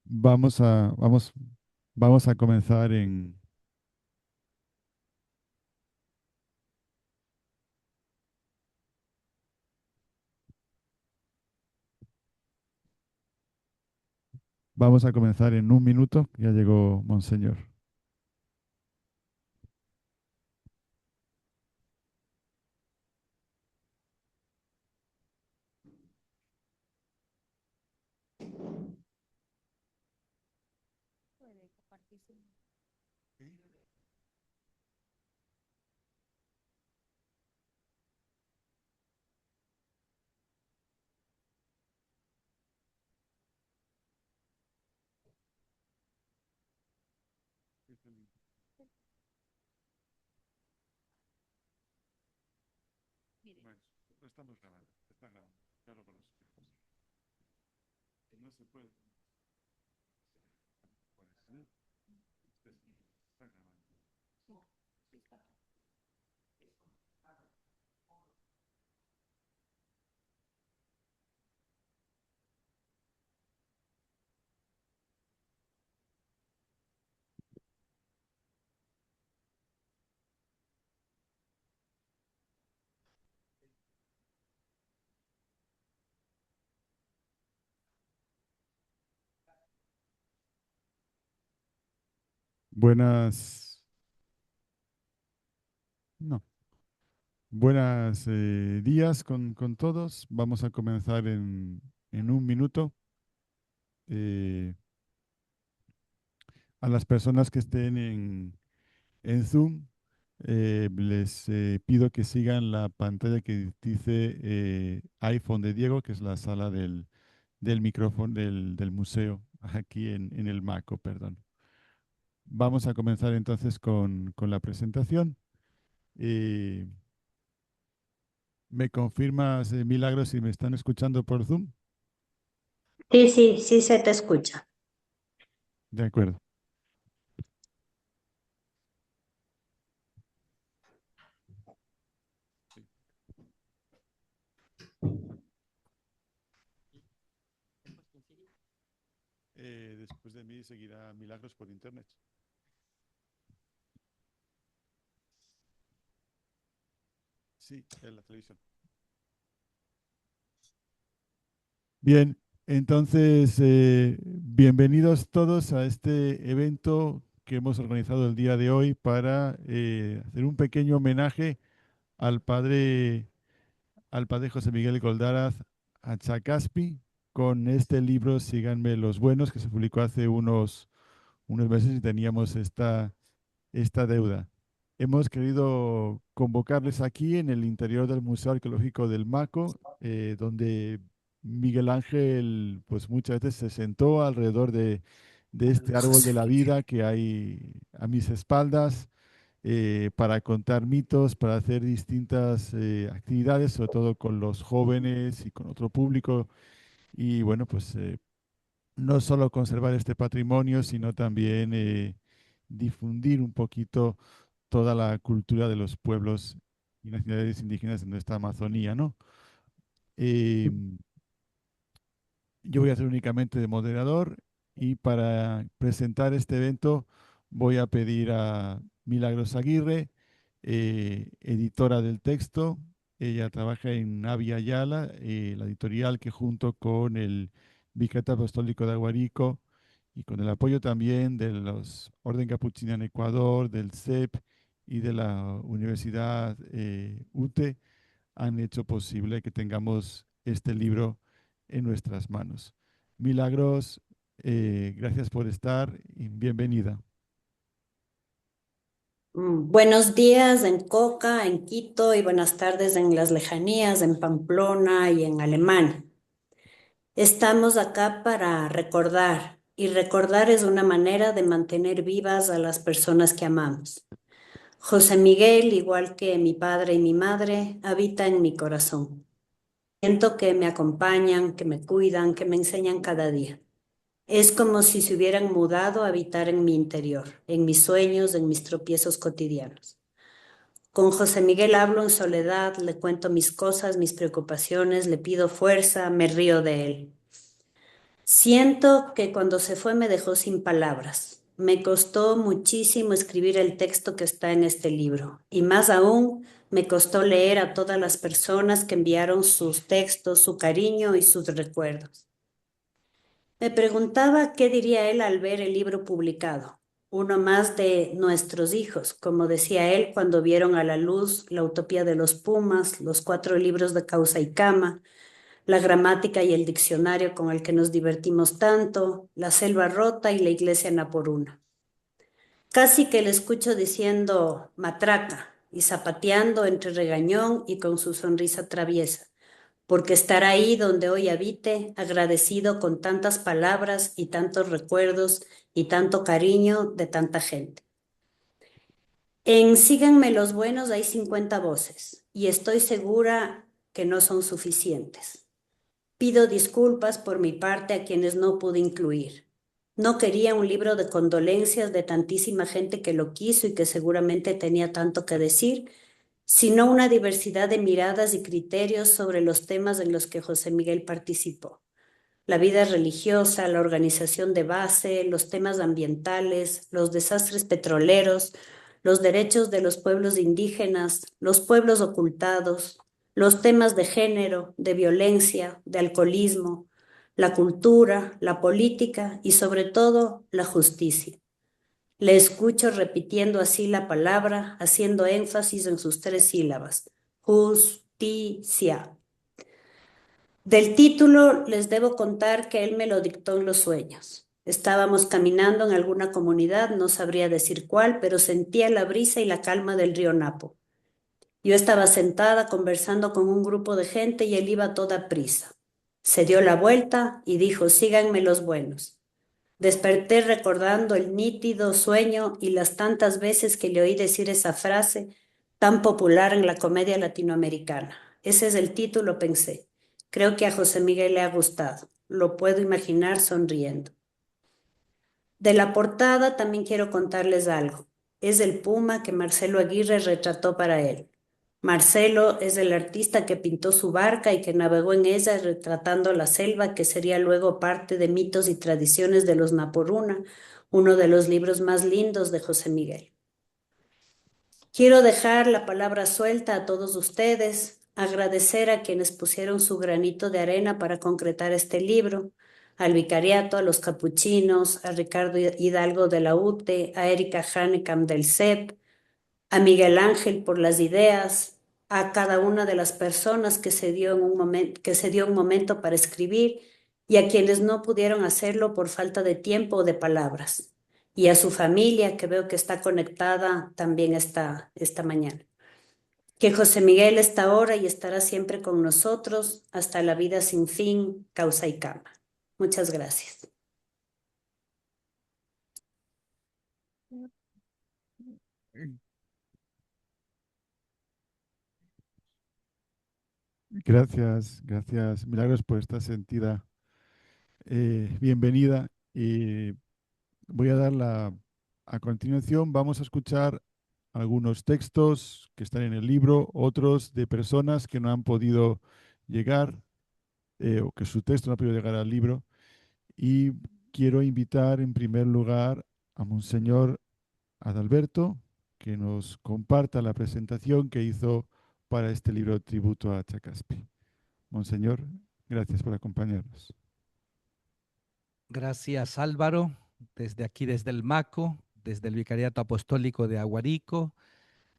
Vamos a comenzar vamos a comenzar en un minuto. Ya llegó Monseñor. Bueno, lo estamos grabando, está grabando, claro, con los espejos. No se puede. Está grabando. Buenas, no, buenas días con todos. Vamos a comenzar en un minuto. Eh, a las personas que estén en Zoom, les pido que sigan la pantalla que dice iPhone de Diego, que es la sala del micrófono del museo, aquí en el MACO, perdón. Vamos a comenzar entonces con la presentación. Eh, ¿Me confirmas, Milagros, si me están escuchando por Zoom? Sí, sí, sí se te escucha. De acuerdo. Sí. Después de mí seguirá Milagros por internet. Sí, en la televisión. Bien, entonces, bienvenidos todos a este evento que hemos organizado el día de hoy para hacer un pequeño homenaje al padre, al padre José Miguel Goldaraz Achacaspi con este libro Síganme los Buenos, que se publicó hace unos meses y teníamos esta deuda. Hemos querido convocarles aquí en el interior del Museo Arqueológico del Maco, donde Miguel Ángel, pues muchas veces se sentó alrededor de este árbol de la vida que hay a mis espaldas, para contar mitos, para hacer distintas actividades, sobre todo con los jóvenes y con otro público. Y bueno, pues no solo conservar este patrimonio, sino también difundir un poquito toda la cultura de los pueblos y nacionalidades indígenas de nuestra Amazonía, ¿no? Eh, yo voy a ser únicamente de moderador y para presentar este evento voy a pedir a Milagros Aguirre, editora del texto. Ella trabaja en Navi Ayala, la editorial que junto con el Vicariato Apostólico de Aguarico y con el apoyo también de los Orden Capuchina en Ecuador, del CEP y de la Universidad UTE, han hecho posible que tengamos este libro en nuestras manos. Milagros, gracias por estar y bienvenida. Buenos días en Coca, en Quito y buenas tardes en las lejanías, en Pamplona y en Alemania. Estamos acá para recordar y recordar es una manera de mantener vivas a las personas que amamos. José Miguel, igual que mi padre y mi madre, habita en mi corazón. Siento que me acompañan, que me cuidan, que me enseñan cada día. Es como si se hubieran mudado a habitar en mi interior, en mis sueños, en mis tropiezos cotidianos. Con José Miguel hablo en soledad, le cuento mis cosas, mis preocupaciones, le pido fuerza, me río de él. Siento que cuando se fue me dejó sin palabras. Me costó muchísimo escribir el texto que está en este libro y más aún me costó leer a todas las personas que enviaron sus textos, su cariño y sus recuerdos. Me preguntaba qué diría él al ver el libro publicado, uno más de nuestros hijos, como decía él cuando vieron a la luz La Utopía de los Pumas, los 4 libros de Causa y Cama, la gramática y el diccionario con el que nos divertimos tanto, la selva rota y la iglesia naporuna. Casi que le escucho diciendo matraca y zapateando entre regañón y con su sonrisa traviesa, porque estar ahí donde hoy habite, agradecido con tantas palabras y tantos recuerdos y tanto cariño de tanta gente. En Síganme los buenos hay 50 voces y estoy segura que no son suficientes. Pido disculpas por mi parte a quienes no pude incluir. No quería un libro de condolencias de tantísima gente que lo quiso y que seguramente tenía tanto que decir, sino una diversidad de miradas y criterios sobre los temas en los que José Miguel participó. La vida religiosa, la organización de base, los temas ambientales, los desastres petroleros, los derechos de los pueblos indígenas, los pueblos ocultados, los temas de género, de violencia, de alcoholismo, la cultura, la política y sobre todo la justicia. Le escucho repitiendo así la palabra, haciendo énfasis en sus 3 sílabas. Justicia. Del título les debo contar que él me lo dictó en los sueños. Estábamos caminando en alguna comunidad, no sabría decir cuál, pero sentía la brisa y la calma del río Napo. Yo estaba sentada conversando con un grupo de gente y él iba a toda prisa. Se dio la vuelta y dijo, síganme los buenos. Desperté recordando el nítido sueño y las tantas veces que le oí decir esa frase tan popular en la comedia latinoamericana. Ese es el título, pensé. Creo que a José Miguel le ha gustado. Lo puedo imaginar sonriendo. De la portada también quiero contarles algo. Es el puma que Marcelo Aguirre retrató para él. Marcelo es el artista que pintó su barca y que navegó en ella retratando la selva que sería luego parte de Mitos y Tradiciones de los Naporuna, uno de los libros más lindos de José Miguel. Quiero dejar la palabra suelta a todos ustedes, agradecer a quienes pusieron su granito de arena para concretar este libro, al vicariato, a los capuchinos, a Ricardo Hidalgo de la UTE, a Erika Hanekam del CEP, a Miguel Ángel por las ideas, a cada una de las personas que se dio un momento para escribir y a quienes no pudieron hacerlo por falta de tiempo o de palabras, y a su familia que veo que está conectada también esta mañana. Que José Miguel está ahora y estará siempre con nosotros hasta la vida sin fin, causa y cama. Muchas gracias. Gracias, gracias, Milagros, por esta sentida bienvenida. Y voy a dar a continuación, vamos a escuchar algunos textos que están en el libro, otros de personas que no han podido llegar o que su texto no ha podido llegar al libro. Y quiero invitar en primer lugar a Monseñor Adalberto que nos comparta la presentación que hizo para este libro Tributo a Chacaspi. Monseñor, gracias por acompañarnos. Gracias, Álvaro, desde aquí, desde el MACO, desde el Vicariato Apostólico de Aguarico,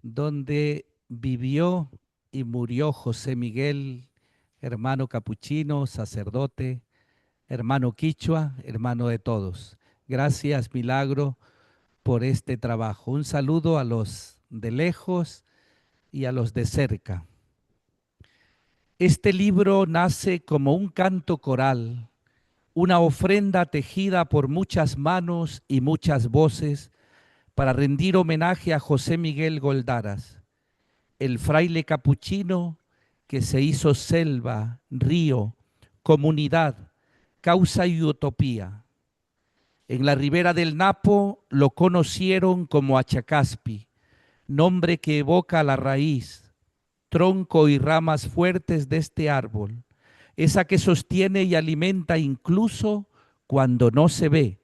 donde vivió y murió José Miguel, hermano capuchino, sacerdote, hermano quichua, hermano de todos. Gracias, Milagro, por este trabajo. Un saludo a los de lejos y a los de cerca. Este libro nace como un canto coral, una ofrenda tejida por muchas manos y muchas voces para rendir homenaje a José Miguel Goldaras, el fraile capuchino que se hizo selva, río, comunidad, causa y utopía. En la ribera del Napo lo conocieron como Achacaspi, nombre que evoca la raíz, tronco y ramas fuertes de este árbol, esa que sostiene y alimenta incluso cuando no se ve.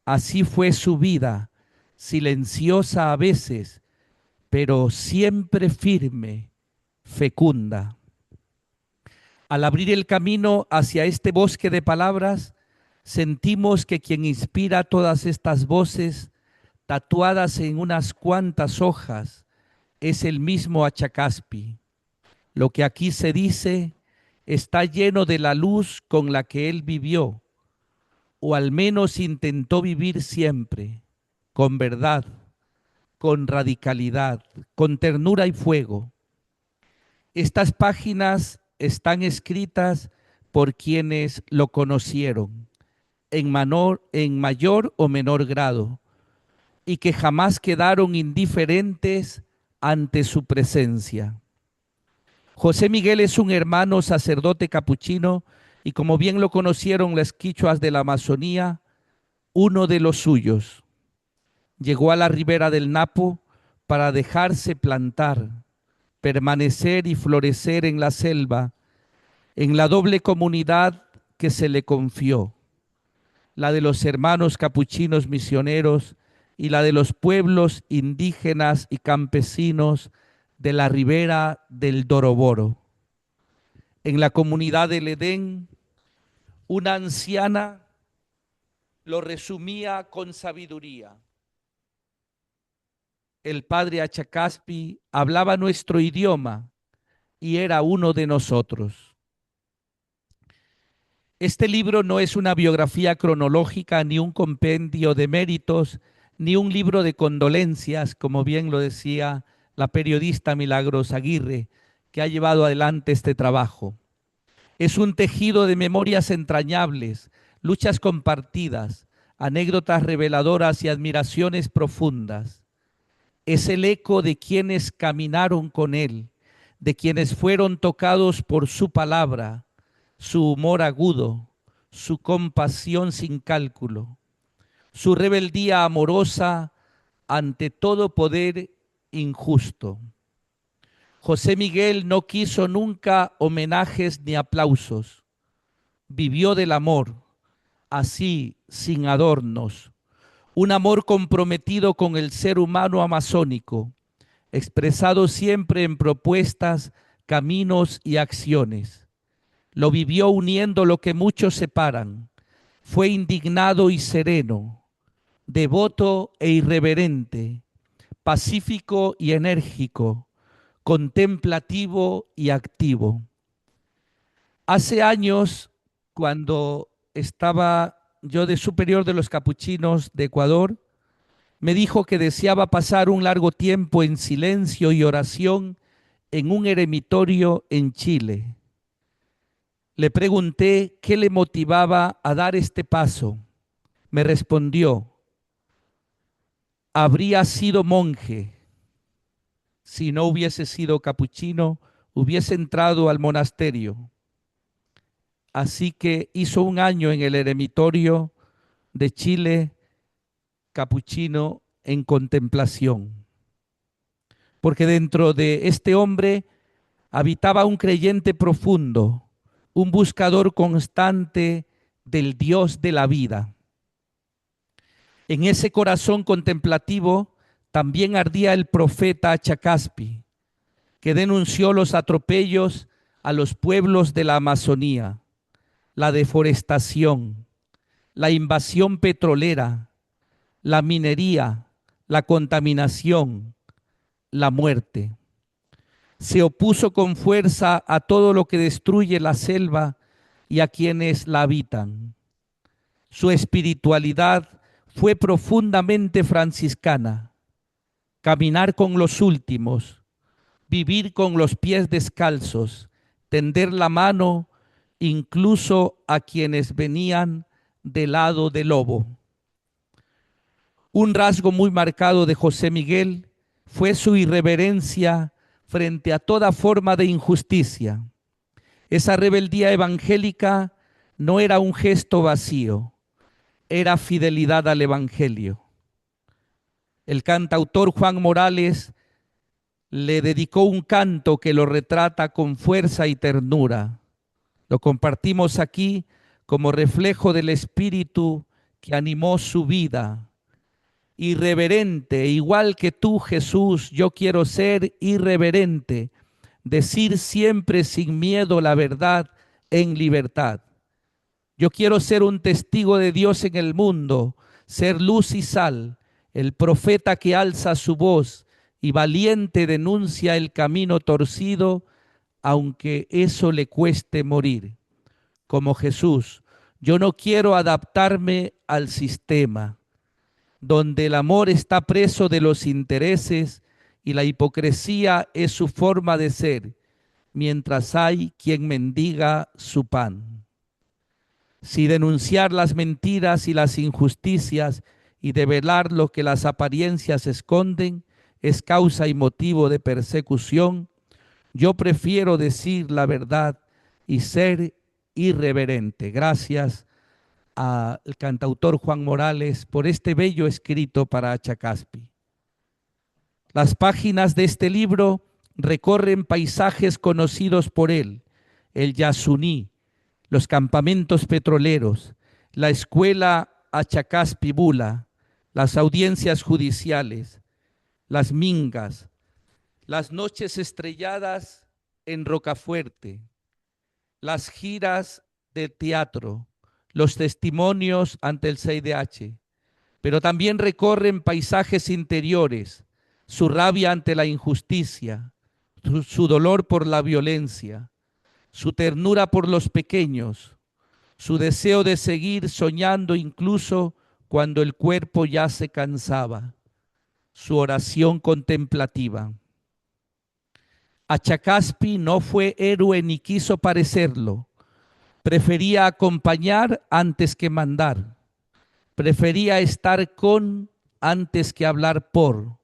Así fue su vida, silenciosa a veces, pero siempre firme, fecunda. Al abrir el camino hacia este bosque de palabras, sentimos que quien inspira todas estas voces, tatuadas en unas cuantas hojas, es el mismo Achacaspi. Lo que aquí se dice está lleno de la luz con la que él vivió, o al menos intentó vivir siempre, con verdad, con radicalidad, con ternura y fuego. Estas páginas están escritas por quienes lo conocieron en mayor o menor grado y que jamás quedaron indiferentes ante su presencia. José Miguel es un hermano sacerdote capuchino y, como bien lo conocieron las quichuas de la Amazonía, uno de los suyos. Llegó a la ribera del Napo para dejarse plantar, permanecer y florecer en la selva, en la doble comunidad que se le confió, la de los hermanos capuchinos misioneros y la de los pueblos indígenas y campesinos de la ribera del Doroboro. En la comunidad del Edén, una anciana lo resumía con sabiduría. El padre Achacaspi hablaba nuestro idioma y era uno de nosotros. Este libro no es una biografía cronológica, ni un compendio de méritos, ni un libro de condolencias, como bien lo decía la periodista Milagros Aguirre, que ha llevado adelante este trabajo. Es un tejido de memorias entrañables, luchas compartidas, anécdotas reveladoras y admiraciones profundas. Es el eco de quienes caminaron con él, de quienes fueron tocados por su palabra, su humor agudo, su compasión sin cálculo, su rebeldía amorosa ante todo poder injusto. José Miguel no quiso nunca homenajes ni aplausos. Vivió del amor, así, sin adornos. Un amor comprometido con el ser humano amazónico, expresado siempre en propuestas, caminos y acciones. Lo vivió uniendo lo que muchos separan. Fue indignado y sereno, devoto e irreverente, pacífico y enérgico, contemplativo y activo. Hace años, cuando estaba yo de superior de los capuchinos de Ecuador, me dijo que deseaba pasar un largo tiempo en silencio y oración en un eremitorio en Chile. Le pregunté qué le motivaba a dar este paso. Me respondió: habría sido monje. Si no hubiese sido capuchino, hubiese entrado al monasterio. Así que hizo un año en el eremitorio de Chile, capuchino, en contemplación. Porque dentro de este hombre habitaba un creyente profundo, un buscador constante del Dios de la vida. En ese corazón contemplativo también ardía el profeta Achacaspi, que denunció los atropellos a los pueblos de la Amazonía, la deforestación, la invasión petrolera, la minería, la contaminación, la muerte. Se opuso con fuerza a todo lo que destruye la selva y a quienes la habitan. Su espiritualidad fue profundamente franciscana. Caminar con los últimos, vivir con los pies descalzos, tender la mano incluso a quienes venían del lado del lobo. Un rasgo muy marcado de José Miguel fue su irreverencia frente a toda forma de injusticia. Esa rebeldía evangélica no era un gesto vacío, era fidelidad al Evangelio. El cantautor Juan Morales le dedicó un canto que lo retrata con fuerza y ternura. Lo compartimos aquí como reflejo del espíritu que animó su vida. Irreverente, igual que tú, Jesús, yo quiero ser irreverente, decir siempre sin miedo la verdad en libertad. Yo quiero ser un testigo de Dios en el mundo, ser luz y sal, el profeta que alza su voz y valiente denuncia el camino torcido, aunque eso le cueste morir. Como Jesús, yo no quiero adaptarme al sistema, donde el amor está preso de los intereses y la hipocresía es su forma de ser, mientras hay quien mendiga su pan. Si denunciar las mentiras y las injusticias y develar lo que las apariencias esconden es causa y motivo de persecución, yo prefiero decir la verdad y ser irreverente. Gracias al cantautor Juan Morales por este bello escrito para Achacaspi. Las páginas de este libro recorren paisajes conocidos por él: el Yasuní, los campamentos petroleros, la escuela Achacaspi Bula, las audiencias judiciales, las mingas, las noches estrelladas en Rocafuerte, las giras de teatro, los testimonios ante el CIDH, pero también recorren paisajes interiores, su rabia ante la injusticia, su dolor por la violencia, su ternura por los pequeños, su deseo de seguir soñando incluso cuando el cuerpo ya se cansaba, su oración contemplativa. Achacaspi no fue héroe ni quiso parecerlo. Prefería acompañar antes que mandar. Prefería estar con antes que hablar por.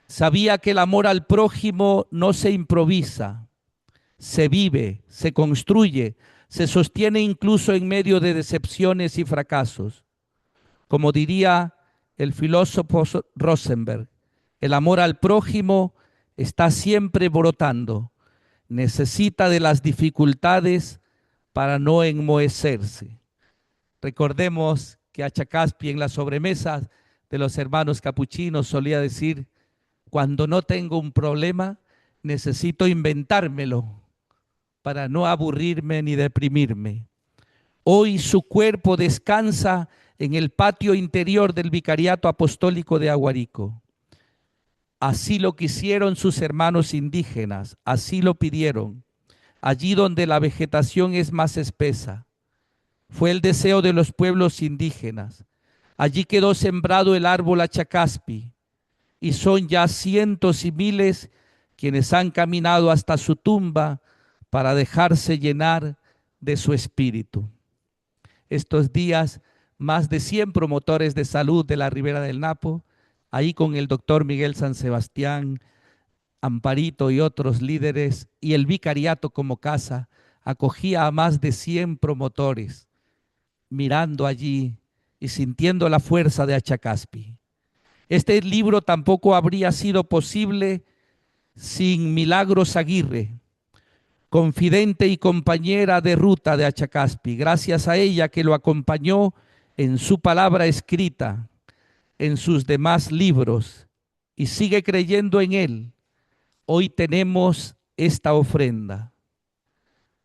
Sabía que el amor al prójimo no se improvisa, se vive, se construye, se sostiene incluso en medio de decepciones y fracasos. Como diría el filósofo Rosenberg, el amor al prójimo está siempre brotando, necesita de las dificultades para no enmohecerse. Recordemos que Achacaspi en las sobremesas de los hermanos capuchinos solía decir: cuando no tengo un problema, necesito inventármelo para no aburrirme ni deprimirme. Hoy su cuerpo descansa en el patio interior del Vicariato Apostólico de Aguarico. Así lo quisieron sus hermanos indígenas, así lo pidieron, allí donde la vegetación es más espesa. Fue el deseo de los pueblos indígenas. Allí quedó sembrado el árbol Achacaspi, y son ya cientos y miles quienes han caminado hasta su tumba para dejarse llenar de su espíritu. Estos días, más de 100 promotores de salud de la Ribera del Napo, ahí con el doctor Miguel San Sebastián, Amparito y otros líderes, y el vicariato como casa, acogía a más de 100 promotores, mirando allí y sintiendo la fuerza de Achacaspi. Este libro tampoco habría sido posible sin Milagros Aguirre, confidente y compañera de ruta de Achacaspi. Gracias a ella, que lo acompañó en su palabra escrita, en sus demás libros, y sigue creyendo en él, hoy tenemos esta ofrenda.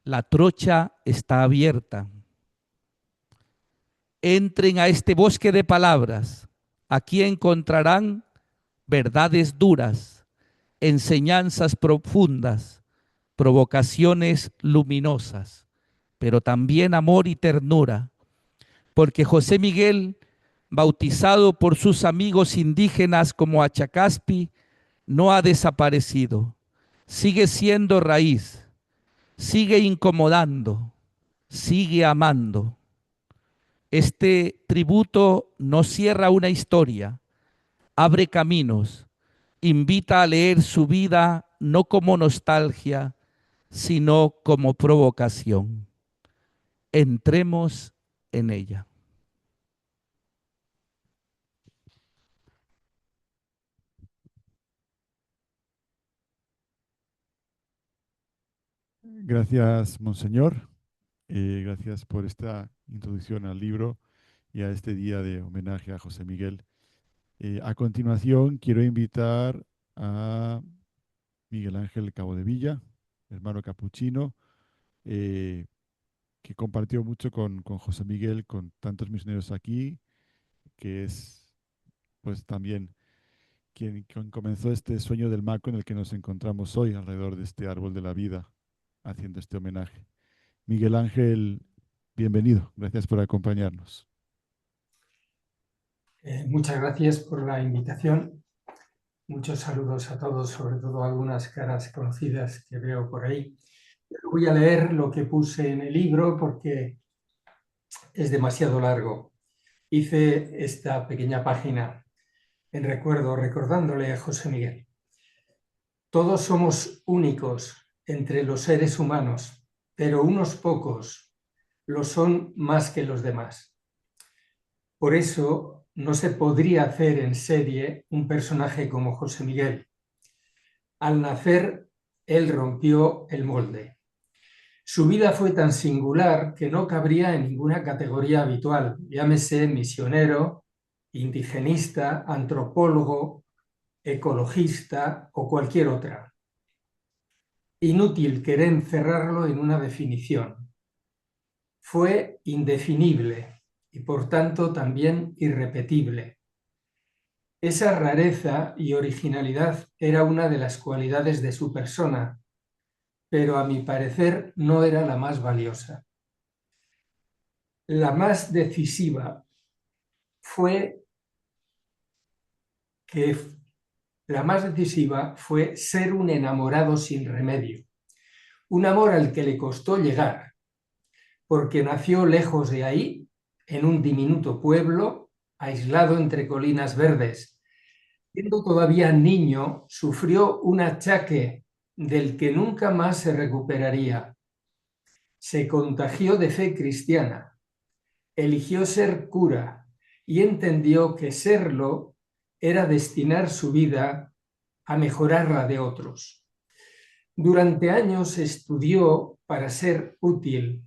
La trocha está abierta. Entren a este bosque de palabras. Aquí encontrarán verdades duras, enseñanzas profundas, provocaciones luminosas, pero también amor y ternura, porque José Miguel, bautizado por sus amigos indígenas como Achacaspi, no ha desaparecido, sigue siendo raíz, sigue incomodando, sigue amando. Este tributo no cierra una historia, abre caminos, invita a leer su vida no como nostalgia, sino como provocación. Entremos en ella. Gracias, monseñor. Gracias por esta introducción al libro y a este día de homenaje a José Miguel. A continuación, quiero invitar a Miguel Ángel Cabo de Villa, hermano capuchino, eh, que compartió mucho con José Miguel, con tantos misioneros aquí, que es pues también quien comenzó este sueño del Maco en el que nos encontramos hoy alrededor de este árbol de la vida, haciendo este homenaje. Miguel Ángel, bienvenido. Gracias por acompañarnos. Muchas gracias por la invitación. Muchos saludos a todos, sobre todo a algunas caras conocidas que veo por ahí. Voy a leer lo que puse en el libro porque es demasiado largo. Hice esta pequeña página en recuerdo, recordándole a José Miguel. Todos somos únicos entre los seres humanos, pero unos pocos lo son más que los demás. Por eso no se podría hacer en serie un personaje como José Miguel. Al nacer, él rompió el molde. Su vida fue tan singular que no cabría en ninguna categoría habitual, llámese misionero, indigenista, antropólogo, ecologista o cualquier otra. Inútil querer encerrarlo en una definición. Fue indefinible y por tanto también irrepetible. Esa rareza y originalidad era una de las cualidades de su persona, pero a mi parecer no era la más valiosa. La más decisiva fue ser un enamorado sin remedio, un amor al que le costó llegar, porque nació lejos de ahí, en un diminuto pueblo, aislado entre colinas verdes. Siendo todavía niño, sufrió un achaque del que nunca más se recuperaría. Se contagió de fe cristiana, eligió ser cura y entendió que serlo era destinar su vida a mejorar la de otros. Durante años estudió para ser útil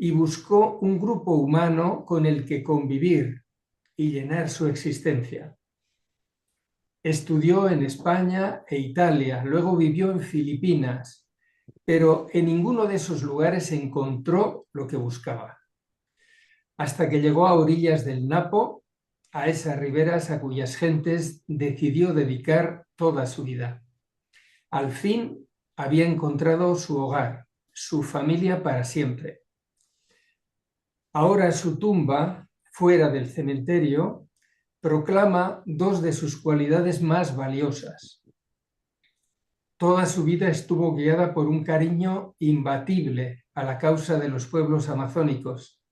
y buscó un grupo humano con el que convivir y llenar su existencia. Estudió en España e Italia, luego vivió en Filipinas, pero en ninguno de esos lugares encontró lo que buscaba. Hasta que llegó a orillas del Napo, a esas riberas a cuyas gentes decidió dedicar toda su vida. Al fin había encontrado su hogar, su familia para siempre. Ahora su tumba, fuera del cementerio, proclama dos de sus cualidades más valiosas. Toda su vida estuvo guiada por un cariño imbatible a la causa de los pueblos amazónicos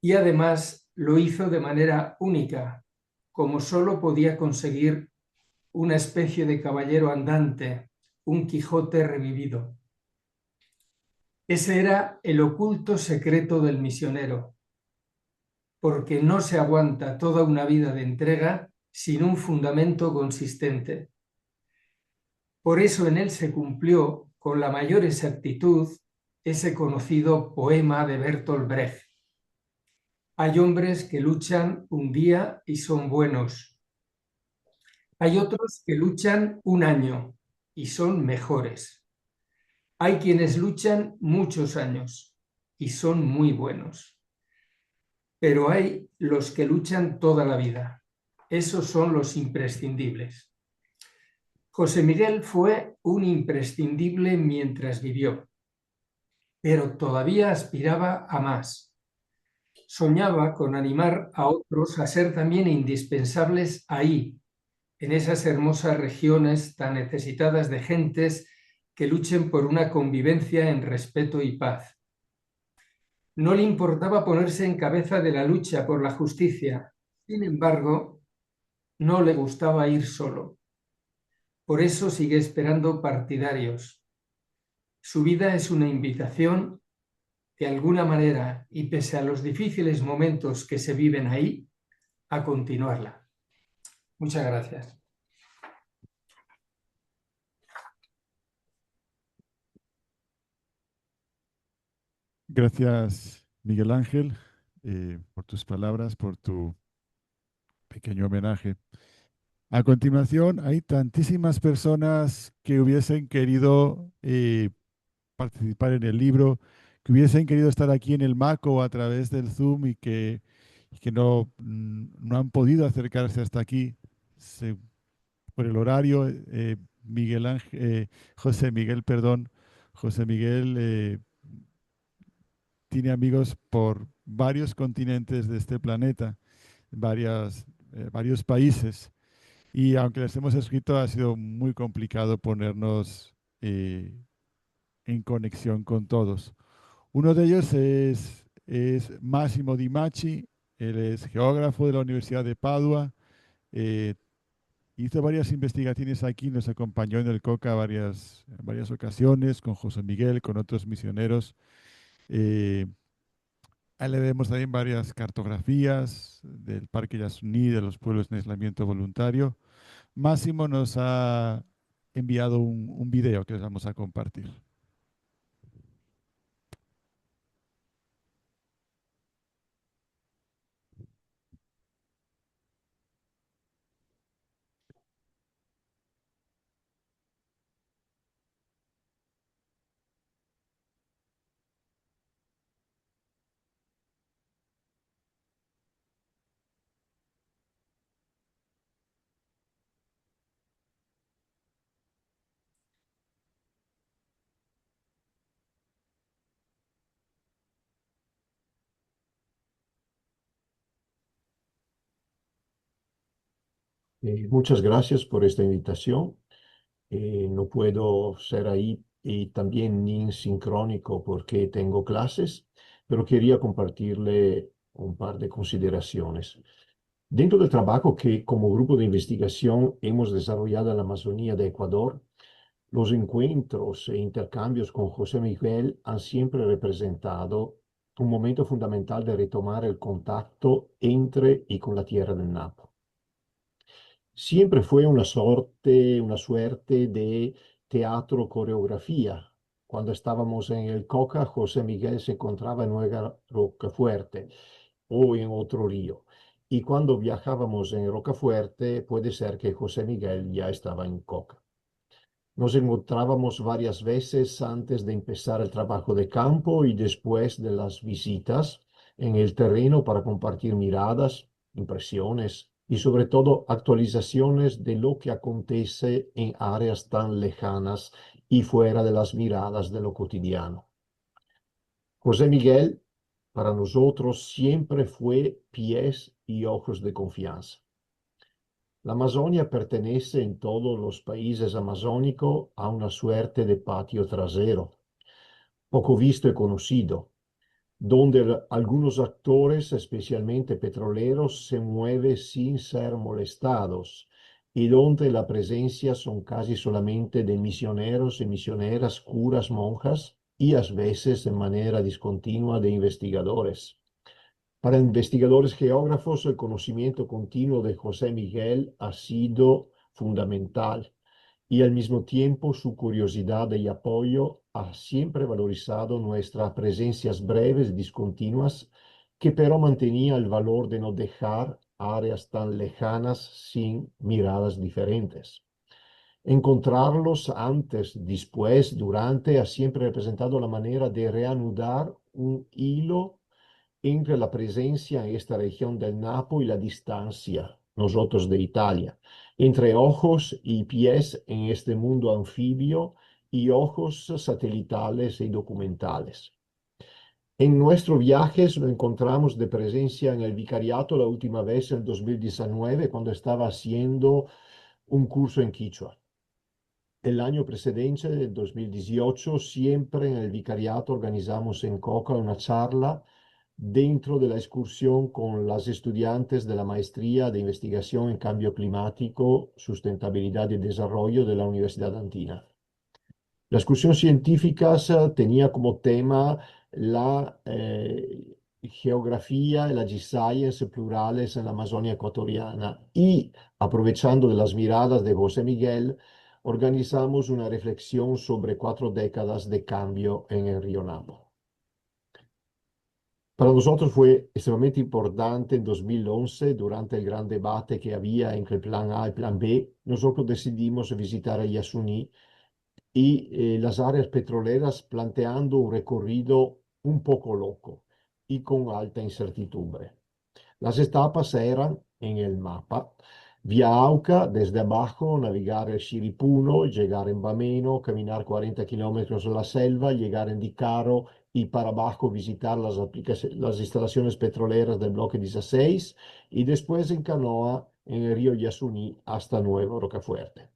y además lo hizo de manera única, como solo podía conseguir una especie de caballero andante, un Quijote revivido. Ese era el oculto secreto del misionero, porque no se aguanta toda una vida de entrega sin un fundamento consistente. Por eso en él se cumplió con la mayor exactitud ese conocido poema de Bertolt Brecht. Hay hombres que luchan un día y son buenos. Hay otros que luchan un año y son mejores. Hay quienes luchan muchos años y son muy buenos. Pero hay los que luchan toda la vida. Esos son los imprescindibles. José Miguel fue un imprescindible mientras vivió, pero todavía aspiraba a más. Soñaba con animar a otros a ser también indispensables ahí, en esas hermosas regiones tan necesitadas de gentes que luchen por una convivencia en respeto y paz. No le importaba ponerse en cabeza de la lucha por la justicia. Sin embargo, no le gustaba ir solo. Por eso sigue esperando partidarios. Su vida es una invitación, de alguna manera, y pese a los difíciles momentos que se viven ahí, a continuarla. Muchas gracias. Gracias, Miguel Ángel, por tus palabras, por tu pequeño homenaje. A continuación, hay tantísimas personas que hubiesen querido participar en el libro, que hubiesen querido estar aquí en el MACO a través del Zoom y que no, no han podido acercarse hasta aquí por el horario. Miguel Ángel, José Miguel, perdón, José Miguel tiene amigos por varios continentes de este planeta, varios países. Y aunque les hemos escrito, ha sido muy complicado ponernos en conexión con todos. Uno de ellos es Massimo Di Macci. Él es geógrafo de la Universidad de Padua. eh, Hizo varias investigaciones aquí, nos acompañó en el COCA varias ocasiones con José Miguel, con otros misioneros. Eh, a él le debemos también varias cartografías del Parque Yasuní, de los pueblos en aislamiento voluntario. Máximo nos ha enviado un video que les vamos a compartir. Muchas gracias por esta invitación. No puedo ser ahí y también ni en sincrónico porque tengo clases, pero quería compartirle un par de consideraciones. Dentro del trabajo que como grupo de investigación hemos desarrollado en la Amazonía de Ecuador, los encuentros e intercambios con José Miguel han siempre representado un momento fundamental de retomar el contacto entre y con la tierra del Napo. Siempre fue una suerte de teatro coreografía. Cuando estábamos en el Coca, José Miguel se encontraba en Nueva Rocafuerte o en otro río. Y cuando viajábamos en Rocafuerte, puede ser que José Miguel ya estaba en Coca. Nos encontrábamos varias veces antes de empezar el trabajo de campo y después de las visitas en el terreno para compartir miradas, impresiones y sobre todo actualizaciones de lo que acontece en áreas tan lejanas y fuera de las miradas de lo cotidiano. José Miguel, para nosotros, siempre fue pies y ojos de confianza. La Amazonia pertenece en todos los países amazónicos a una suerte de patio trasero, poco visto y conocido, donde algunos actores, especialmente petroleros, se mueven sin ser molestados y donde la presencia son casi solamente de misioneros y misioneras, curas, monjas y a veces de manera discontinua de investigadores. Para investigadores geógrafos, el conocimiento continuo de José Miguel ha sido fundamental y al mismo tiempo su curiosidad y apoyo ha siempre valorizado nuestras presencias breves y discontinuas, que pero mantenía el valor de no dejar áreas tan lejanas sin miradas diferentes. Encontrarlos antes, después, durante, ha siempre representado la manera de reanudar un hilo entre la presencia en esta región del Napo y la distancia, nosotros de Italia, entre ojos y pies en este mundo anfibio y ojos satelitales y documentales. En nuestros viajes lo encontramos de presencia en el vicariato la última vez en 2019 cuando estaba haciendo un curso en Quichua. El año precedente, el 2018, siempre en el vicariato organizamos en Coca una charla dentro de la excursión con las estudiantes de la maestría de investigación en cambio climático, sustentabilidad y desarrollo de la Universidad Andina. La excursión científica tenía como tema la geografía y la G-Science plurales en la Amazonia ecuatoriana y, aprovechando de las miradas de José Miguel, organizamos una reflexión sobre 4 décadas de cambio en el río Napo. Para nosotros fue extremadamente importante en 2011, durante el gran debate que había entre el plan A y el plan B. Nosotros decidimos visitar a Yasuní y las áreas petroleras, planteando un recorrido un poco loco y con alta incertidumbre. Las etapas eran en el mapa: vía Auca, desde abajo, navegar el Shiripuno, llegar en Bameno, caminar 40 kilómetros en la selva, llegar en Dicaro y para abajo visitar las instalaciones petroleras del bloque 16 y después en canoa en el río Yasuní hasta Nuevo Rocafuerte.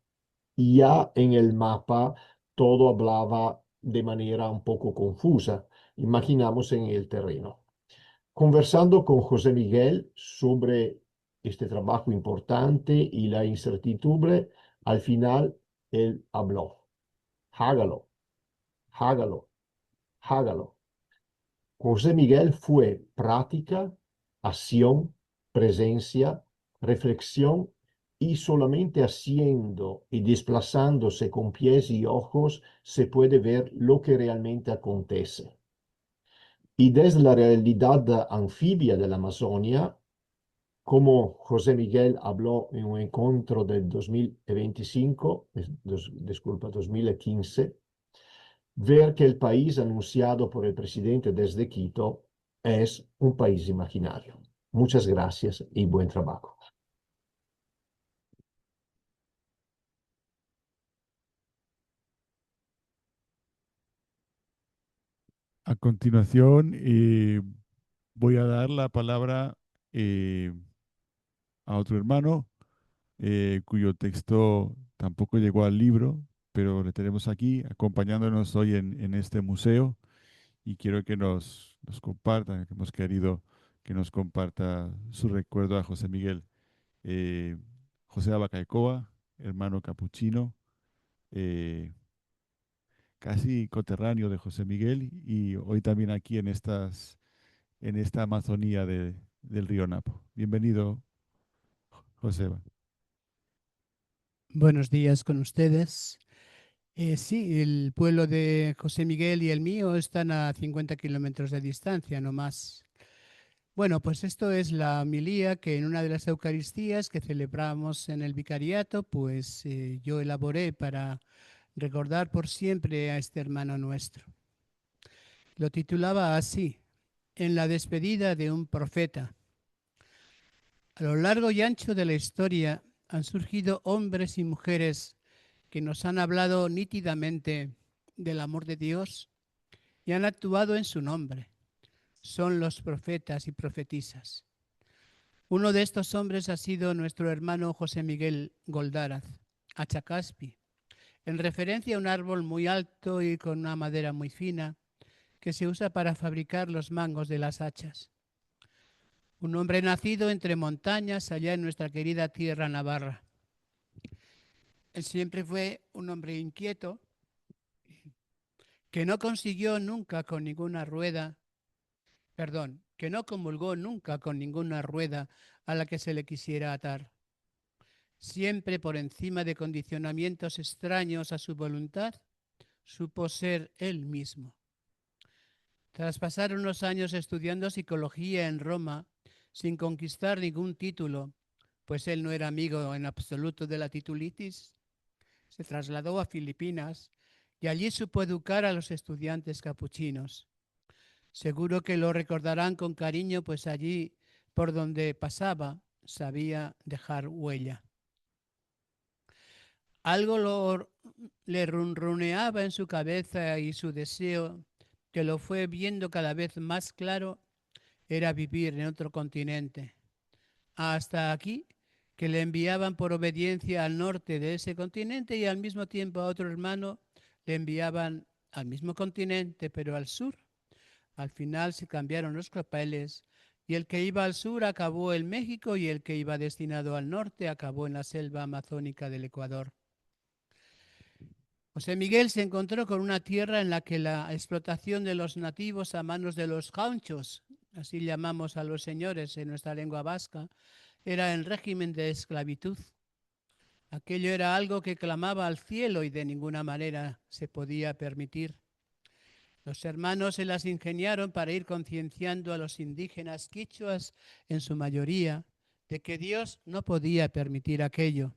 Y ya en el mapa todo hablaba de manera un poco confusa. Imaginamos en el terreno. Conversando con José Miguel sobre este trabajo importante y la incertidumbre, al final él habló: hágalo, hágalo, hágalo. José Miguel fue práctica, acción, presencia, reflexión, y solamente haciendo y desplazándose con pies y ojos se puede ver lo que realmente acontece. Y desde la realidad anfibia de la Amazonia, como José Miguel habló en un encuentro del 2025, disculpa, 2015, ver que el país anunciado por el presidente desde Quito es un país imaginario. Muchas gracias y buen trabajo. A continuación, voy a dar la palabra eh, a otro hermano cuyo texto tampoco llegó al libro, pero le tenemos aquí acompañándonos hoy en este museo y quiero que nos comparta, que hemos querido que nos comparta su recuerdo a José Miguel. Eh, José Abacaicoa, hermano capuchino, eh, casi coterráneo de José Miguel y hoy también aquí en esta Amazonía del río Napo. Bienvenido, Joseba. Buenos días con ustedes. Sí, el pueblo de José Miguel y el mío están a 50 kilómetros de distancia, no más. Bueno, pues esto es la homilía que en una de las Eucaristías que celebramos en el vicariato, pues yo elaboré para recordar por siempre a este hermano nuestro. Lo titulaba así: En la despedida de un profeta. A lo largo y ancho de la historia han surgido hombres y mujeres que nos han hablado nítidamente del amor de Dios y han actuado en su nombre. Son los profetas y profetisas. Uno de estos hombres ha sido nuestro hermano José Miguel Goldaraz, Achacaspi, en referencia a un árbol muy alto y con una madera muy fina que se usa para fabricar los mangos de las hachas. Un hombre nacido entre montañas allá en nuestra querida tierra navarra. Él siempre fue un hombre inquieto que no consiguió nunca con ninguna rueda, que no comulgó nunca con ninguna rueda a la que se le quisiera atar. Siempre por encima de condicionamientos extraños a su voluntad, supo ser él mismo. Tras pasar unos años estudiando psicología en Roma, sin conquistar ningún título, pues él no era amigo en absoluto de la titulitis, se trasladó a Filipinas y allí supo educar a los estudiantes capuchinos. Seguro que lo recordarán con cariño, pues allí por donde pasaba sabía dejar huella. Algo le runruneaba en su cabeza y su deseo, que lo fue viendo cada vez más claro, era vivir en otro continente. Hasta aquí, que le enviaban por obediencia al norte de ese continente y al mismo tiempo a otro hermano le enviaban al mismo continente, pero al sur. Al final se cambiaron los papeles y el que iba al sur acabó en México y el que iba destinado al norte acabó en la selva amazónica del Ecuador. José Miguel se encontró con una tierra en la que la explotación de los nativos a manos de los gauchos, así llamamos a los señores en nuestra lengua vasca, era el régimen de esclavitud. Aquello era algo que clamaba al cielo y de ninguna manera se podía permitir. Los hermanos se las ingeniaron para ir concienciando a los indígenas quichuas, en su mayoría, de que Dios no podía permitir aquello.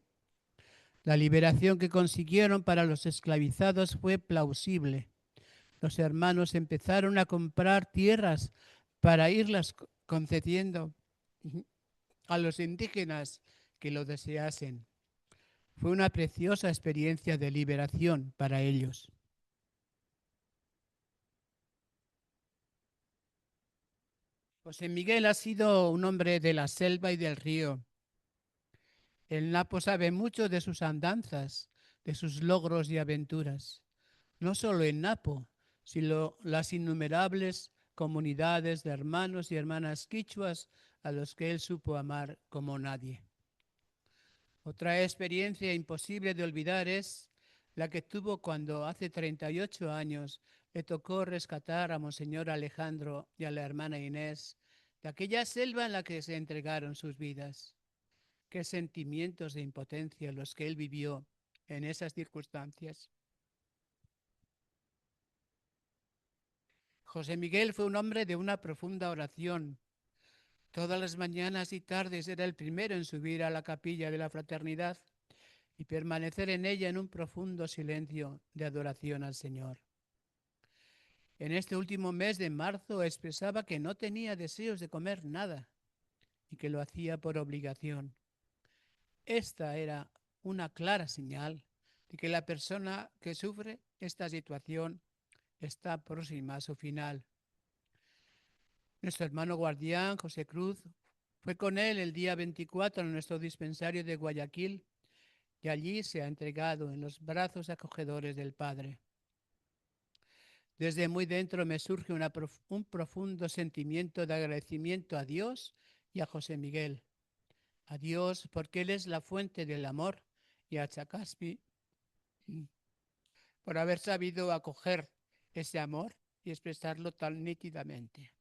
La liberación que consiguieron para los esclavizados fue plausible. Los hermanos empezaron a comprar tierras para irlas concediendo a los indígenas que lo deseasen. Fue una preciosa experiencia de liberación para ellos. José Miguel ha sido un hombre de la selva y del río. El Napo sabe mucho de sus andanzas, de sus logros y aventuras. No solo en Napo, sino las innumerables comunidades de hermanos y hermanas quichuas a los que él supo amar como nadie. Otra experiencia imposible de olvidar es la que tuvo cuando hace 38 años le tocó rescatar a Monseñor Alejandro y a la hermana Inés de aquella selva en la que se entregaron sus vidas. Qué sentimientos de impotencia los que él vivió en esas circunstancias. José Miguel fue un hombre de una profunda oración. Todas las mañanas y tardes era el primero en subir a la capilla de la fraternidad y permanecer en ella en un profundo silencio de adoración al Señor. En este último mes de marzo expresaba que no tenía deseos de comer nada y que lo hacía por obligación. Esta era una clara señal de que la persona que sufre esta situación está próxima a su final. Nuestro hermano guardián, José Cruz, fue con él el día 24 en nuestro dispensario de Guayaquil y allí se ha entregado en los brazos acogedores del Padre. Desde muy dentro me surge un profundo sentimiento de agradecimiento a Dios y a José Miguel. A Dios porque Él es la fuente del amor y a Chacaspi por haber sabido acoger ese amor y expresarlo tan nítidamente.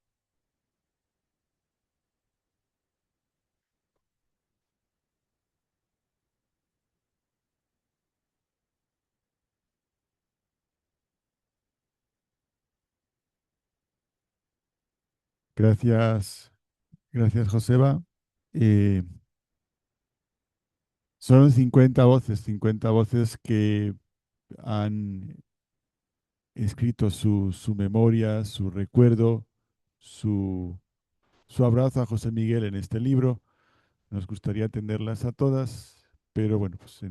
Gracias, gracias, Joseba. Son 50 voces que han escrito su memoria, su recuerdo, su, su abrazo a José Miguel en este libro. Nos gustaría atenderlas a todas, pero bueno, pues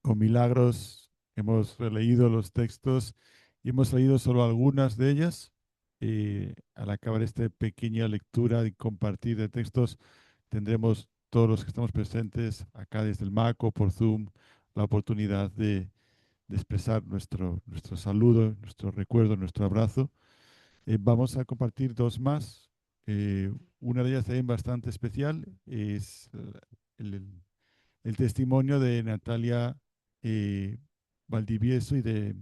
con milagros hemos releído los textos y hemos leído solo algunas de ellas. Al acabar esta pequeña lectura y compartir de textos, tendremos todos los que estamos presentes acá desde el MACO por Zoom la oportunidad de expresar nuestro saludo, nuestro recuerdo, nuestro abrazo. Vamos a compartir dos más. Una de ellas también bastante especial es el testimonio de Natalia Valdivieso y de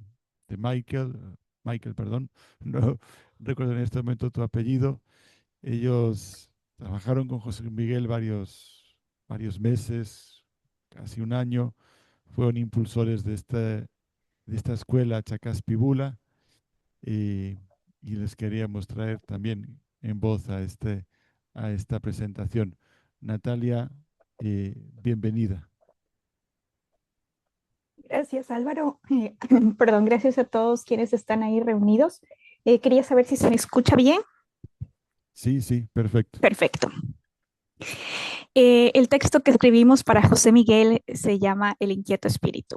Michael, perdón, no recuerdo en este momento tu apellido. Ellos trabajaron con José Miguel varios meses, casi un año. Fueron impulsores de esta escuela Chacaspibula y les queríamos traer también en voz a esta presentación. Natalia, bienvenida. Gracias, Álvaro. Perdón, gracias a todos quienes están ahí reunidos. Quería saber si se me escucha bien. Sí, sí, perfecto. Perfecto. El texto que escribimos para José Miguel se llama El inquieto espíritu.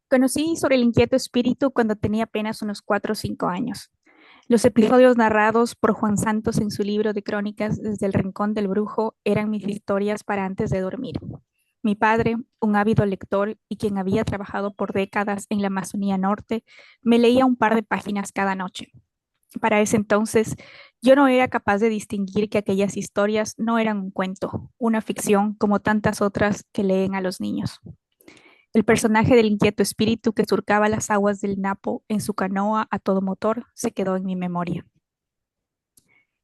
Conocí sobre el inquieto espíritu cuando tenía apenas unos 4 o 5 años. Los episodios narrados por Juan Santos en su libro de crónicas desde el Rincón del Brujo eran mis historias para antes de dormir. Mi padre, un ávido lector y quien había trabajado por décadas en la Amazonía Norte, me leía un par de páginas cada noche. Para ese entonces, yo no era capaz de distinguir que aquellas historias no eran un cuento, una ficción como tantas otras que leen a los niños. El personaje del inquieto espíritu que surcaba las aguas del Napo en su canoa a todo motor se quedó en mi memoria.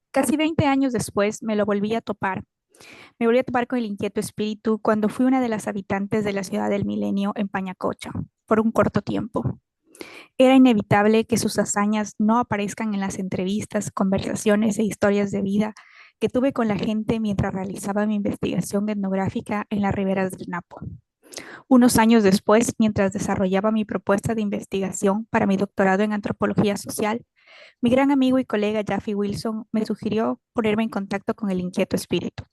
Casi 20 años después me volví a topar con el inquieto espíritu cuando fui una de las habitantes de la ciudad del Milenio en Pañacocha, por un corto tiempo. Era inevitable que sus hazañas no aparezcan en las entrevistas, conversaciones e historias de vida que tuve con la gente mientras realizaba mi investigación etnográfica en las riberas del Napo. Unos años después, mientras desarrollaba mi propuesta de investigación para mi doctorado en antropología social, mi gran amigo y colega Jaffe Wilson me sugirió ponerme en contacto con el inquieto espíritu,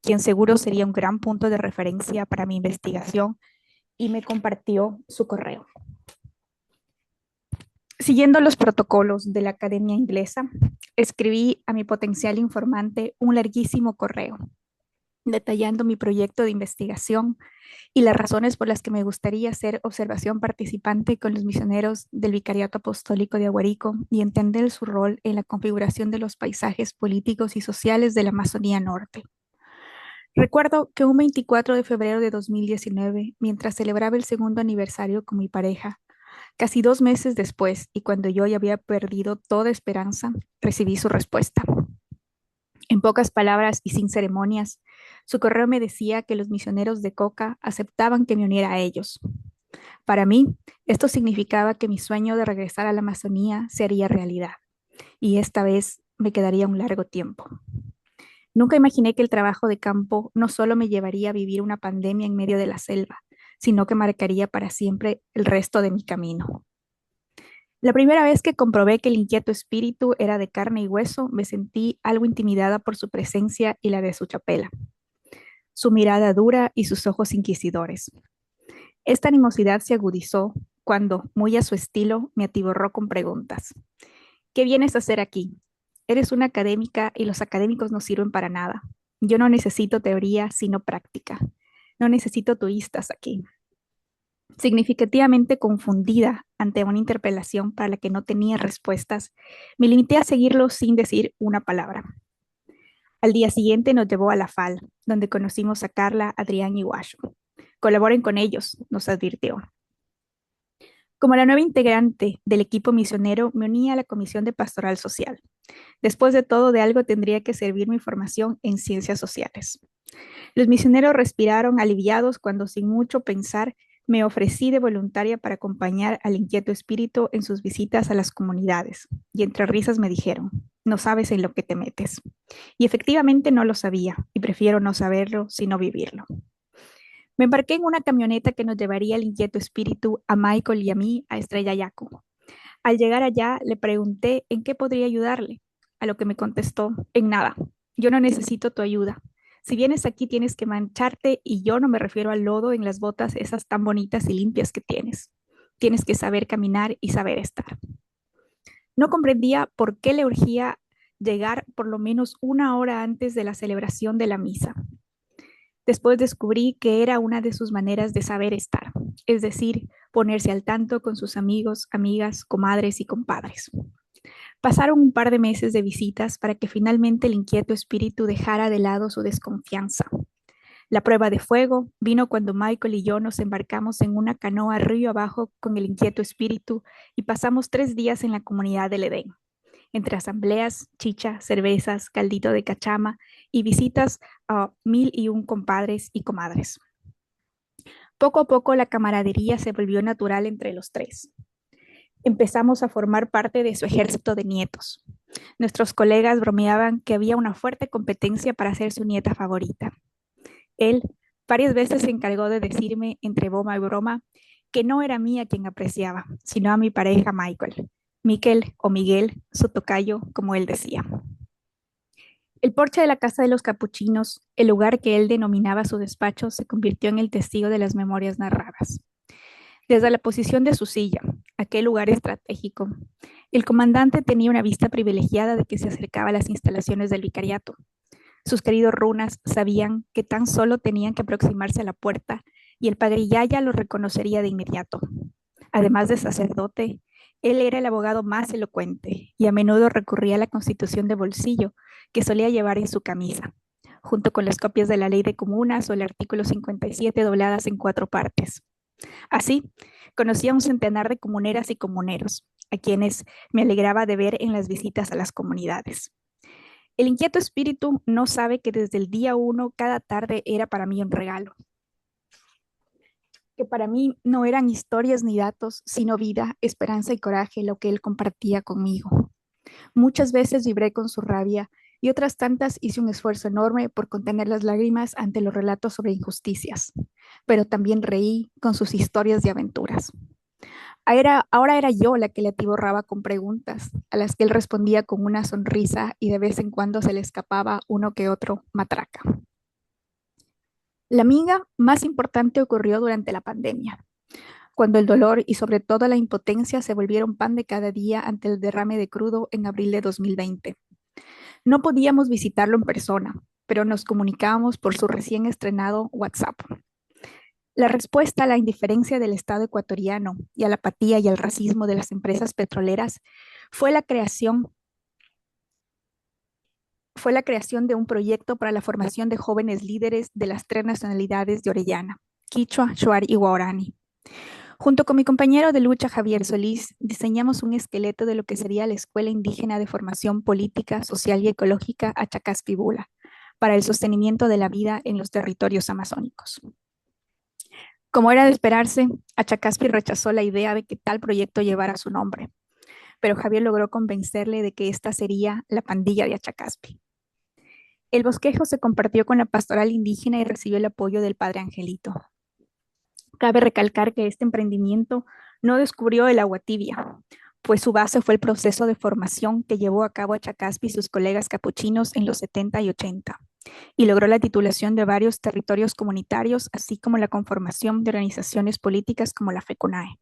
quien seguro sería un gran punto de referencia para mi investigación, y me compartió su correo. Siguiendo los protocolos de la Academia Inglesa, escribí a mi potencial informante un larguísimo correo, detallando mi proyecto de investigación y las razones por las que me gustaría hacer observación participante con los misioneros del Vicariato Apostólico de Aguarico y entender su rol en la configuración de los paisajes políticos y sociales de la Amazonía Norte. Recuerdo que un 24 de febrero de 2019, mientras celebraba el segundo aniversario con mi pareja, casi 2 meses después, y cuando yo ya había perdido toda esperanza, recibí su respuesta. En pocas palabras y sin ceremonias, su correo me decía que los misioneros de Coca aceptaban que me uniera a ellos. Para mí, esto significaba que mi sueño de regresar a la Amazonía se haría realidad, y esta vez me quedaría un largo tiempo. Nunca imaginé que el trabajo de campo no solo me llevaría a vivir una pandemia en medio de la selva, sino que marcaría para siempre el resto de mi camino. La primera vez que comprobé que el inquieto espíritu era de carne y hueso, me sentí algo intimidada por su presencia y la de su chapela, su mirada dura y sus ojos inquisidores. Esta animosidad se agudizó cuando, muy a su estilo, me atiborró con preguntas. ¿Qué vienes a hacer aquí? Eres una académica y los académicos no sirven para nada. Yo no necesito teoría, sino práctica. No necesito turistas aquí. Significativamente confundida ante una interpelación para la que no tenía respuestas, me limité a seguirlo sin decir una palabra. Al día siguiente nos llevó a la FAL, donde conocimos a Carla, Adrián y Guacho. Colaboren con ellos, nos advirtió. Como la nueva integrante del equipo misionero, me uní a la Comisión de Pastoral Social. Después de todo, de algo tendría que servir mi formación en ciencias sociales. Los misioneros respiraron aliviados cuando, sin mucho pensar, me ofrecí de voluntaria para acompañar al inquieto espíritu en sus visitas a las comunidades. Y entre risas me dijeron, no sabes en lo que te metes. Y efectivamente no lo sabía, y prefiero no saberlo, sino vivirlo. Me embarqué en una camioneta que nos llevaría al inquieto espíritu, a Michael y a mí, a Estrella Yaco. Al llegar allá, le pregunté en qué podría ayudarle, a lo que me contestó, en nada. Yo no necesito tu ayuda. Si vienes aquí tienes que mancharte, y yo no me refiero al lodo en las botas esas tan bonitas y limpias que tienes. Tienes que saber caminar y saber estar. No comprendía por qué le urgía llegar por lo menos 1 hora antes de la celebración de la misa. Después descubrí que era una de sus maneras de saber estar, es decir, ponerse al tanto con sus amigos, amigas, comadres y compadres. Pasaron un par de meses de visitas para que finalmente el inquieto espíritu dejara de lado su desconfianza. La prueba de fuego vino cuando Michael y yo nos embarcamos en una canoa río abajo con el inquieto espíritu y pasamos 3 días en la comunidad del Edén, entre asambleas, chicha, cervezas, caldito de cachama y visitas a 1001 compadres y comadres. Poco a poco la camaradería se volvió natural entre los tres. Empezamos a formar parte de su ejército de nietos. Nuestros colegas bromeaban que había una fuerte competencia para ser su nieta favorita. Él varias veces se encargó de decirme, entre broma y broma, que no era a mí a quien apreciaba, sino a mi pareja Michael. Miquel o Miguel, su tocayo, como él decía. El porche de la casa de los capuchinos, el lugar que él denominaba su despacho, se convirtió en el testigo de las memorias narradas. Desde la posición de su silla, aquel lugar estratégico, el comandante tenía una vista privilegiada de que se acercaba a las instalaciones del vicariato. Sus queridos runas sabían que tan solo tenían que aproximarse a la puerta y el padre Yaya lo reconocería de inmediato. Además de sacerdote, él era el abogado más elocuente y a menudo recurría a la constitución de bolsillo que solía llevar en su camisa, junto con las copias de la ley de comunas o el artículo 57 dobladas en 4 partes. Así, conocí a un centenar de comuneras y comuneros, a quienes me alegraba de ver en las visitas a las comunidades. El inquieto espíritu no sabe que desde el día 1 cada tarde era para mí un regalo. que para mí no eran historias ni datos, sino vida, esperanza y coraje lo que él compartía conmigo. Muchas veces vibré con su rabia y otras tantas hice un esfuerzo enorme por contener las lágrimas ante los relatos sobre injusticias, pero también reí con sus historias de aventuras. Ahora era yo la que le atiborraba con preguntas, a las que él respondía con una sonrisa y de vez en cuando se le escapaba uno que otro matraca. La amiga más importante ocurrió durante la pandemia, cuando el dolor y sobre todo la impotencia se volvieron pan de cada día ante el derrame de crudo en abril de 2020. No podíamos visitarlo en persona, pero nos comunicábamos por su recién estrenado WhatsApp. La respuesta a la indiferencia del Estado ecuatoriano y a la apatía y al racismo de las empresas petroleras fue la creación de un proyecto para la formación de jóvenes líderes de las 3 nacionalidades de Orellana, Quichua, Shuar y Guarani. Junto con mi compañero de lucha Javier Solís, diseñamos un esqueleto de lo que sería la Escuela Indígena de Formación Política, Social y Ecológica Achacaspibula, para el sostenimiento de la vida en los territorios amazónicos. Como era de esperarse, Achacaspi rechazó la idea de que tal proyecto llevara su nombre, pero Javier logró convencerle de que esta sería la pandilla de Achacaspi. El bosquejo se compartió con la pastoral indígena y recibió el apoyo del padre Angelito. Cabe recalcar que este emprendimiento no descubrió el agua tibia, pues su base fue el proceso de formación que llevó a cabo Achacaspi y sus colegas capuchinos en los 70 y 80, y logró la titulación de varios territorios comunitarios, así como la conformación de organizaciones políticas como la FECONAE.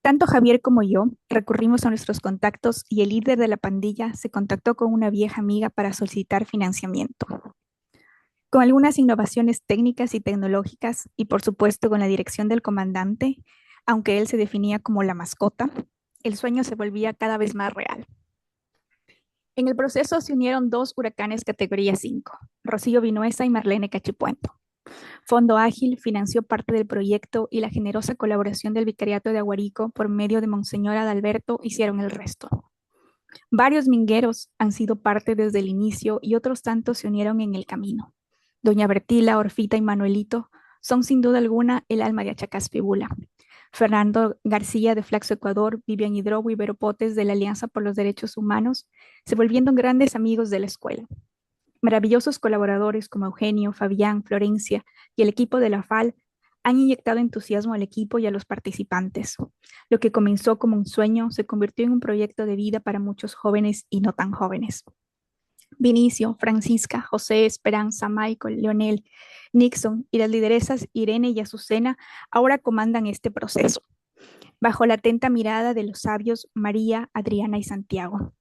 Tanto Javier como yo recurrimos a nuestros contactos y el líder de la pandilla se contactó con una vieja amiga para solicitar financiamiento. Con algunas innovaciones técnicas y tecnológicas y por supuesto con la dirección del comandante, aunque él se definía como la mascota, el sueño se volvía cada vez más real. En el proceso se unieron 2 huracanes categoría 5, Rocío Vinuesa y Marlene Cachipuento. Fondo Ágil financió parte del proyecto y la generosa colaboración del Vicariato de Aguarico por medio de Monseñor Adalberto hicieron el resto. Varios mingueros han sido parte desde el inicio y otros tantos se unieron en el camino. Doña Bertila, Orfita y Manuelito son sin duda alguna el alma de Achacaspibula. Fernando García de Flaxo Ecuador, Vivian Hidrobo y Vero Potes de la Alianza por los Derechos Humanos se volviendo grandes amigos de la escuela. Maravillosos colaboradores como Eugenio, Fabián, Florencia y el equipo de la FAL han inyectado entusiasmo al equipo y a los participantes. Lo que comenzó como un sueño se convirtió en un proyecto de vida para muchos jóvenes y no tan jóvenes. Vinicio, Francisca, José, Esperanza, Michael, Leonel, Nixon y las lideresas Irene y Azucena ahora comandan este proceso, bajo la atenta mirada de los sabios María, Adriana y Santiago.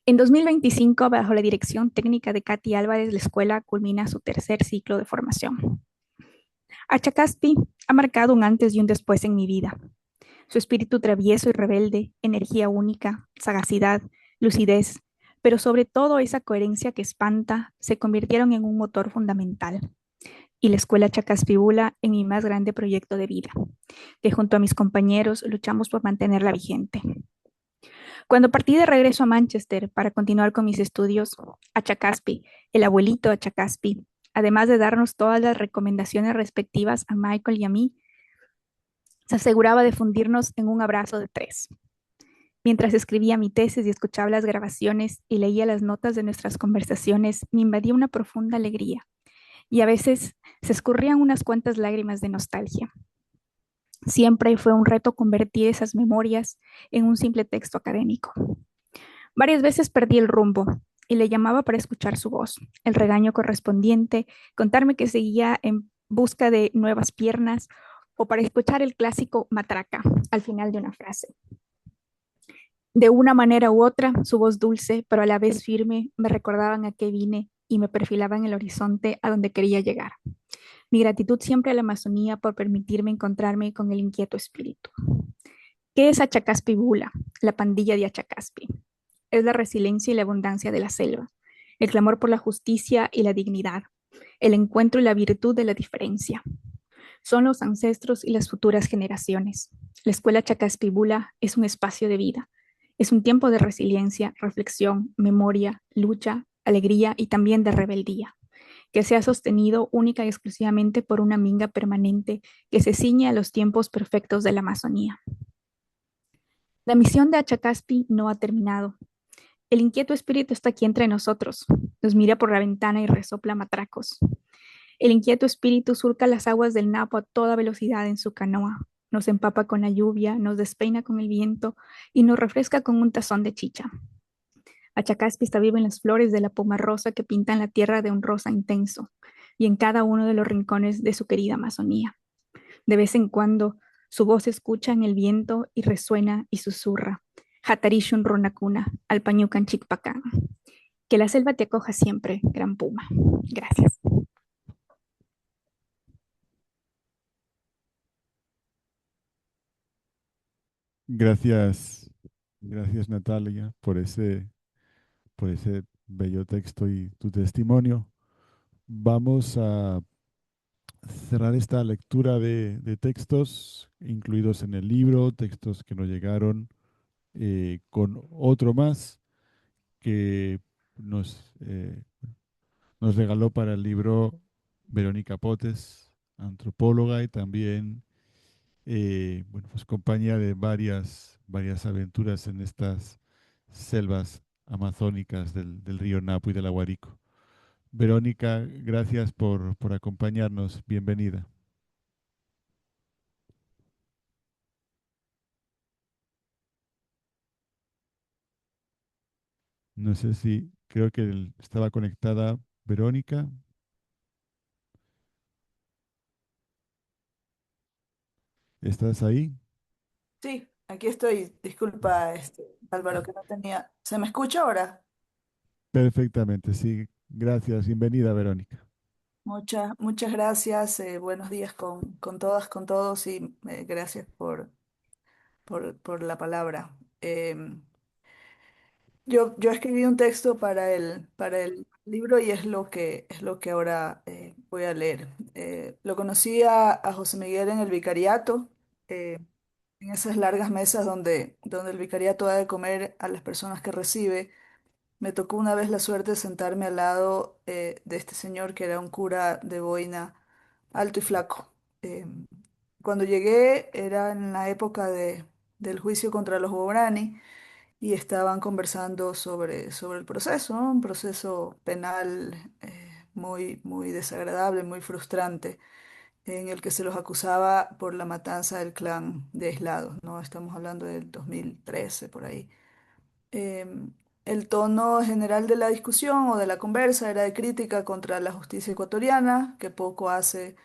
En 2025, bajo la dirección técnica de Katy Álvarez, la escuela culmina su 3er ciclo de formación. Achacaspi ha marcado un antes y un después en mi vida. Su espíritu travieso y rebelde, energía única, sagacidad, lucidez, pero sobre todo esa coherencia que espanta, se convirtieron en un motor fundamental. Y la Escuela Achacaspibula en mi más grande proyecto de vida, que junto a mis compañeros luchamos por mantenerla vigente. Cuando partí de regreso a Manchester para continuar con mis estudios, Achacaspi, el abuelito Achacaspi, además de darnos todas las recomendaciones respectivas a Michael y a mí, se aseguraba de fundirnos en un abrazo de 3. Mientras escribía mi tesis y escuchaba las grabaciones y leía las notas de nuestras conversaciones, me invadía una profunda alegría y a veces se escurrían unas cuantas lágrimas de nostalgia. Siempre fue un reto convertir esas memorias en un simple texto académico. Varias veces perdí el rumbo y le llamaba para escuchar su voz, el regaño correspondiente, contarme que seguía en busca de nuevas piernas o para escuchar el clásico matraca al final de una frase. De una manera u otra, su voz dulce, pero a la vez firme, me recordaban a qué vine y me perfilaban el horizonte a donde quería llegar. Mi gratitud siempre a la Amazonía por permitirme encontrarme con el inquieto espíritu. ¿Qué es Achacaspibula, la pandilla de Achacaspi? Es la resiliencia y la abundancia de la selva, el clamor por la justicia y la dignidad, el encuentro y la virtud de la diferencia. Son los ancestros y las futuras generaciones. La Escuela Achacaspibula es un espacio de vida. Es un tiempo de resiliencia, reflexión, memoria, lucha, alegría y también de rebeldía. que sea sostenido única y exclusivamente por una minga permanente que se ciñe a los tiempos perfectos de la Amazonía. La misión de Achacaspi no ha terminado. El inquieto espíritu está aquí entre nosotros, nos mira por la ventana y resopla matracos. El inquieto espíritu surca las aguas del Napo a toda velocidad en su canoa, nos empapa con la lluvia, nos despeina con el viento y nos refresca con un tazón de chicha. Achacaspi está vivo en las flores de la poma rosa que pintan la tierra de un rosa intenso y en cada uno de los rincones de su querida Amazonía. De vez en cuando su voz se escucha en el viento y resuena y susurra. Hatarishun runakuna, alpañucan chicpacán. Que la selva te acoja siempre, gran puma. Gracias. Gracias, gracias Natalia por ese bello texto y tu testimonio. Vamos a cerrar esta lectura de textos incluidos en el libro, textos que nos llegaron con otro más que nos regaló para el libro Verónica Potes, antropóloga y también bueno, pues compañía de varias aventuras en estas selvas amazónicas del río Napo y del Aguarico. Verónica, gracias por acompañarnos. Bienvenida. No sé si creo que estaba conectada Verónica. ¿Estás ahí? Sí, aquí estoy. Disculpa, Álvaro, que no tenía. ¿Se me escucha ahora? Perfectamente, sí. Gracias. Bienvenida, Verónica. Muchas gracias. Buenos días con todas, con todos y gracias por la palabra. Yo escribí un texto para el libro y es lo que ahora voy a leer. Lo conocí a José Miguel en el vicariato, eh, en esas largas mesas donde el vicariato da de comer a las personas que recibe. Me tocó una vez la suerte de sentarme al lado de este señor que era un cura de boina, alto y flaco. Cuando llegué era en la época del juicio contra los Guarani y estaban conversando sobre el proceso, ¿no? Un proceso penal muy desagradable, muy frustrante, en el que se los acusaba por la matanza del clan de Aislados, ¿no? Estamos hablando del 2013 por ahí. Em, el tono general de la discusión o de la conversa era de crítica contra la justicia ecuatoriana, que poco hace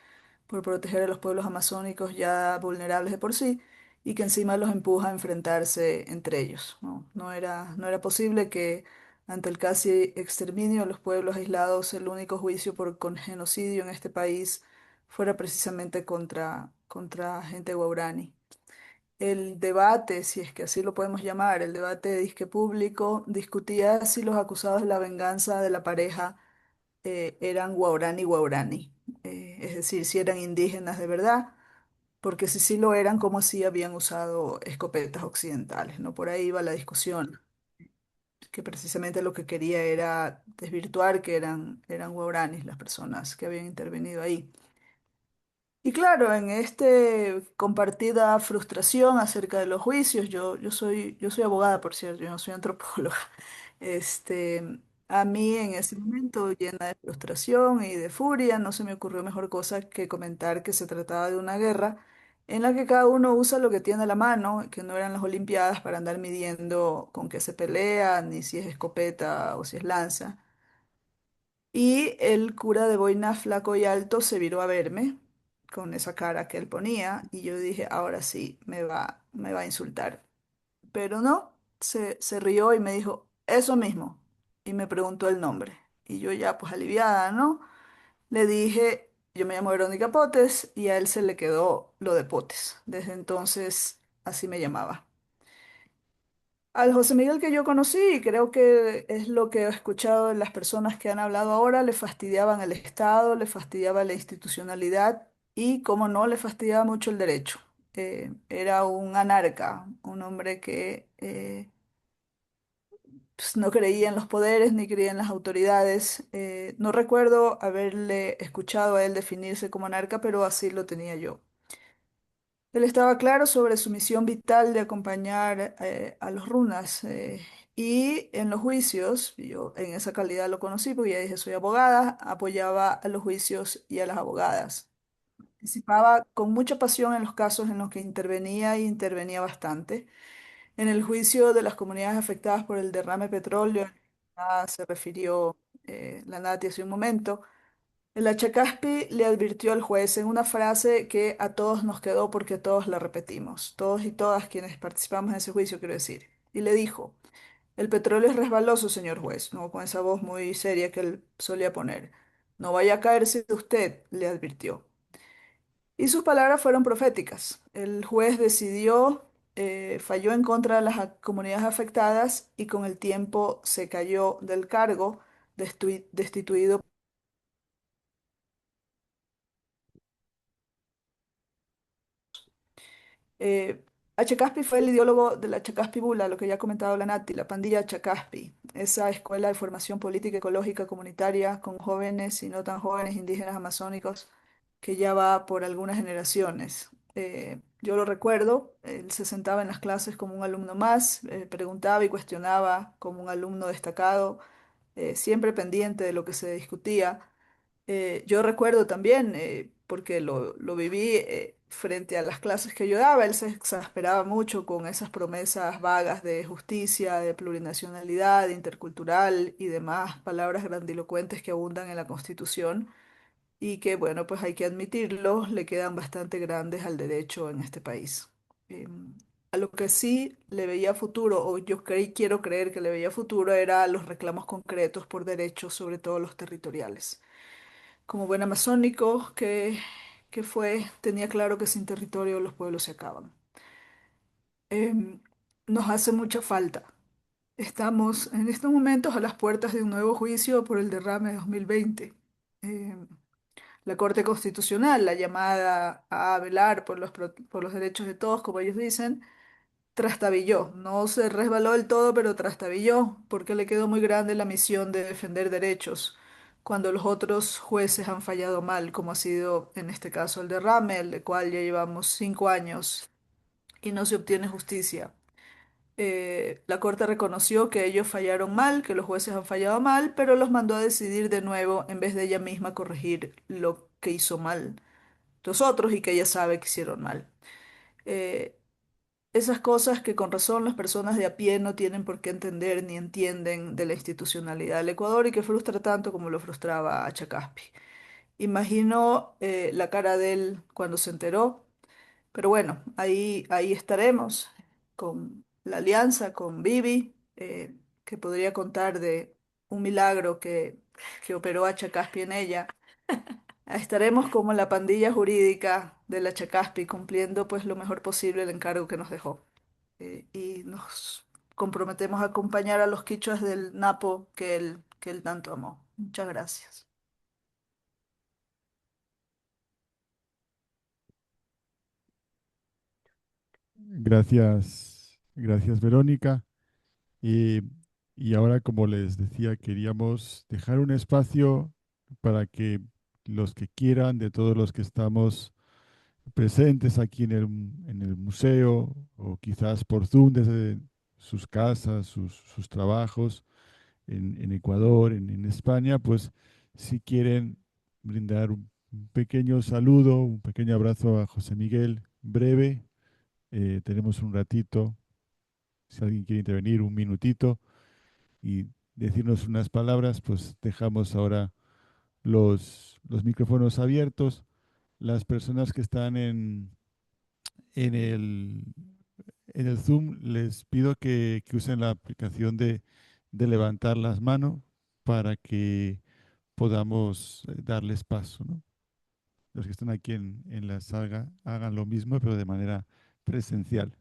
por proteger a los pueblos amazónicos ya vulnerables de por sí, y que encima los empuja a enfrentarse entre ellos, ¿no? No era posible que ante el casi exterminio de los pueblos aislados, el único juicio con genocidio en este país fuera precisamente contra gente guaraní. El debate, si es que así lo podemos llamar, el debate de disque público, discutía si los acusados de la venganza de la pareja eran guaraní guaraní, es decir, si eran indígenas de verdad, porque si sí lo eran, como si habían usado escopetas occidentales, ¿no? Por ahí iba la discusión, que precisamente lo que quería era desvirtuar que eran guaraníes las personas que habían intervenido ahí. Y claro, en este compartida frustración acerca de los juicios, yo soy abogada, por cierto, yo no soy antropóloga. Este, a mí en ese momento, llena de frustración y de furia, no se me ocurrió mejor cosa que comentar que se trataba de una guerra en la que cada uno usa lo que tiene a la mano, que no eran las Olimpiadas para andar midiendo con qué se pelea, ni si es escopeta o si es lanza. Y el cura de boina flaco y alto se viró a verme con esa cara que él ponía y yo dije, ahora sí, me va a insultar. Pero no, se rió y me dijo, eso mismo. Y me preguntó el nombre. Y yo ya pues aliviada, ¿no? Le dije, yo me llamo Verónica Potes y a él se le quedó lo de Potes. Desde entonces así me llamaba. Al José Miguel que yo conocí, y creo que es lo que he escuchado de las personas que han hablado ahora, le fastidiaban el Estado, le fastidiaba la institucionalidad y, como no, le fastidiaba mucho el derecho. Era un anarca, un hombre que pues, no creía en los poderes ni creía en las autoridades. No recuerdo haberle escuchado a él definirse como anarca, pero así lo tenía yo. Él estaba claro sobre su misión vital de acompañar a los runas y en los juicios, yo en esa calidad lo conocí porque ya dije soy abogada, apoyaba a los juicios y a las abogadas. Participaba con mucha pasión en los casos en los que intervenía y intervenía bastante. En el juicio de las comunidades afectadas por el derrame petróleo, se refirió la Nati hace un momento. El Achacaspi le advirtió al juez en una frase que a todos nos quedó porque todos la repetimos, todos y todas quienes participamos en ese juicio, quiero decir. Y le dijo, el petróleo es resbaloso, señor juez, ¿no? Con esa voz muy seria que él solía poner. No vaya a caerse de usted, le advirtió. Y sus palabras fueron proféticas. El juez decidió, falló en contra de las comunidades afectadas y con el tiempo se cayó del cargo, destituido. Eh, Achacaspi fue el ideólogo de la Chacaspi Bula, lo que ya ha comentado la Nati, la pandilla Chacaspi, esa escuela de formación política, ecológica, comunitaria, con jóvenes y no tan jóvenes indígenas amazónicos, que ya va por algunas generaciones. Yo lo recuerdo, él se sentaba en las clases como un alumno más, preguntaba y cuestionaba como un alumno destacado, siempre pendiente de lo que se discutía. Yo recuerdo también, porque lo viví frente a las clases que yo daba, él se exasperaba mucho con esas promesas vagas de justicia, de plurinacionalidad, de intercultural y demás palabras grandilocuentes que abundan en la Constitución y que, bueno, pues hay que admitirlo, le quedan bastante grandes al derecho en este país. A lo que sí le veía futuro, o yo quiero creer que le veía futuro, era los reclamos concretos por derechos, sobre todo los territoriales. Como buen amazónico que fue, tenía claro que sin territorio los pueblos se acaban. Em, Nos hace mucha falta. Estamos en estos momentos a las puertas de un nuevo juicio por el derrame de 2020. Em, la Corte Constitucional, la llamada a velar por por los derechos de todos, como ellos dicen, trastabilló. No se resbaló del todo, pero trastabilló, porque le quedó muy grande la misión de defender derechos, cuando los otros jueces han fallado mal, como ha sido en este caso el derrame, el de cual ya llevamos 5 años y no se obtiene justicia. La Corte reconoció que ellos fallaron mal, que los jueces han fallado mal, pero los mandó a decidir de nuevo en vez de ella misma corregir lo que hizo mal los otros y que ella sabe que hicieron mal. Eh, Esas cosas que con razón las personas de a pie no tienen por qué entender ni entienden de la institucionalidad del Ecuador y que frustra tanto como lo frustraba a Chacaspi. Imagino la cara de él cuando se enteró, pero bueno, ahí estaremos con la alianza, con Vivi, que podría contar de un milagro que operó a Chacaspi en ella. Estaremos como la pandilla jurídica de la Chacaspi cumpliendo pues lo mejor posible el encargo que nos dejó. Y nos comprometemos a acompañar a los quichuas del Napo que él tanto amó. Muchas gracias. Gracias, gracias Verónica. Y, y ahora, como les decía, queríamos dejar un espacio para que los que quieran, de todos los que estamos presentes aquí en el museo o quizás por Zoom desde sus casas, sus trabajos en Ecuador, en España, pues si quieren brindar un pequeño saludo, un pequeño abrazo a José Miguel, breve, tenemos un ratito, si alguien quiere intervenir, un minutito y decirnos unas palabras, pues dejamos ahora los micrófonos abiertos. Las personas que están en en el Zoom, les pido que usen la aplicación de levantar las manos para que podamos darles paso, ¿no? Los que están aquí en la sala hagan lo mismo, pero de manera presencial.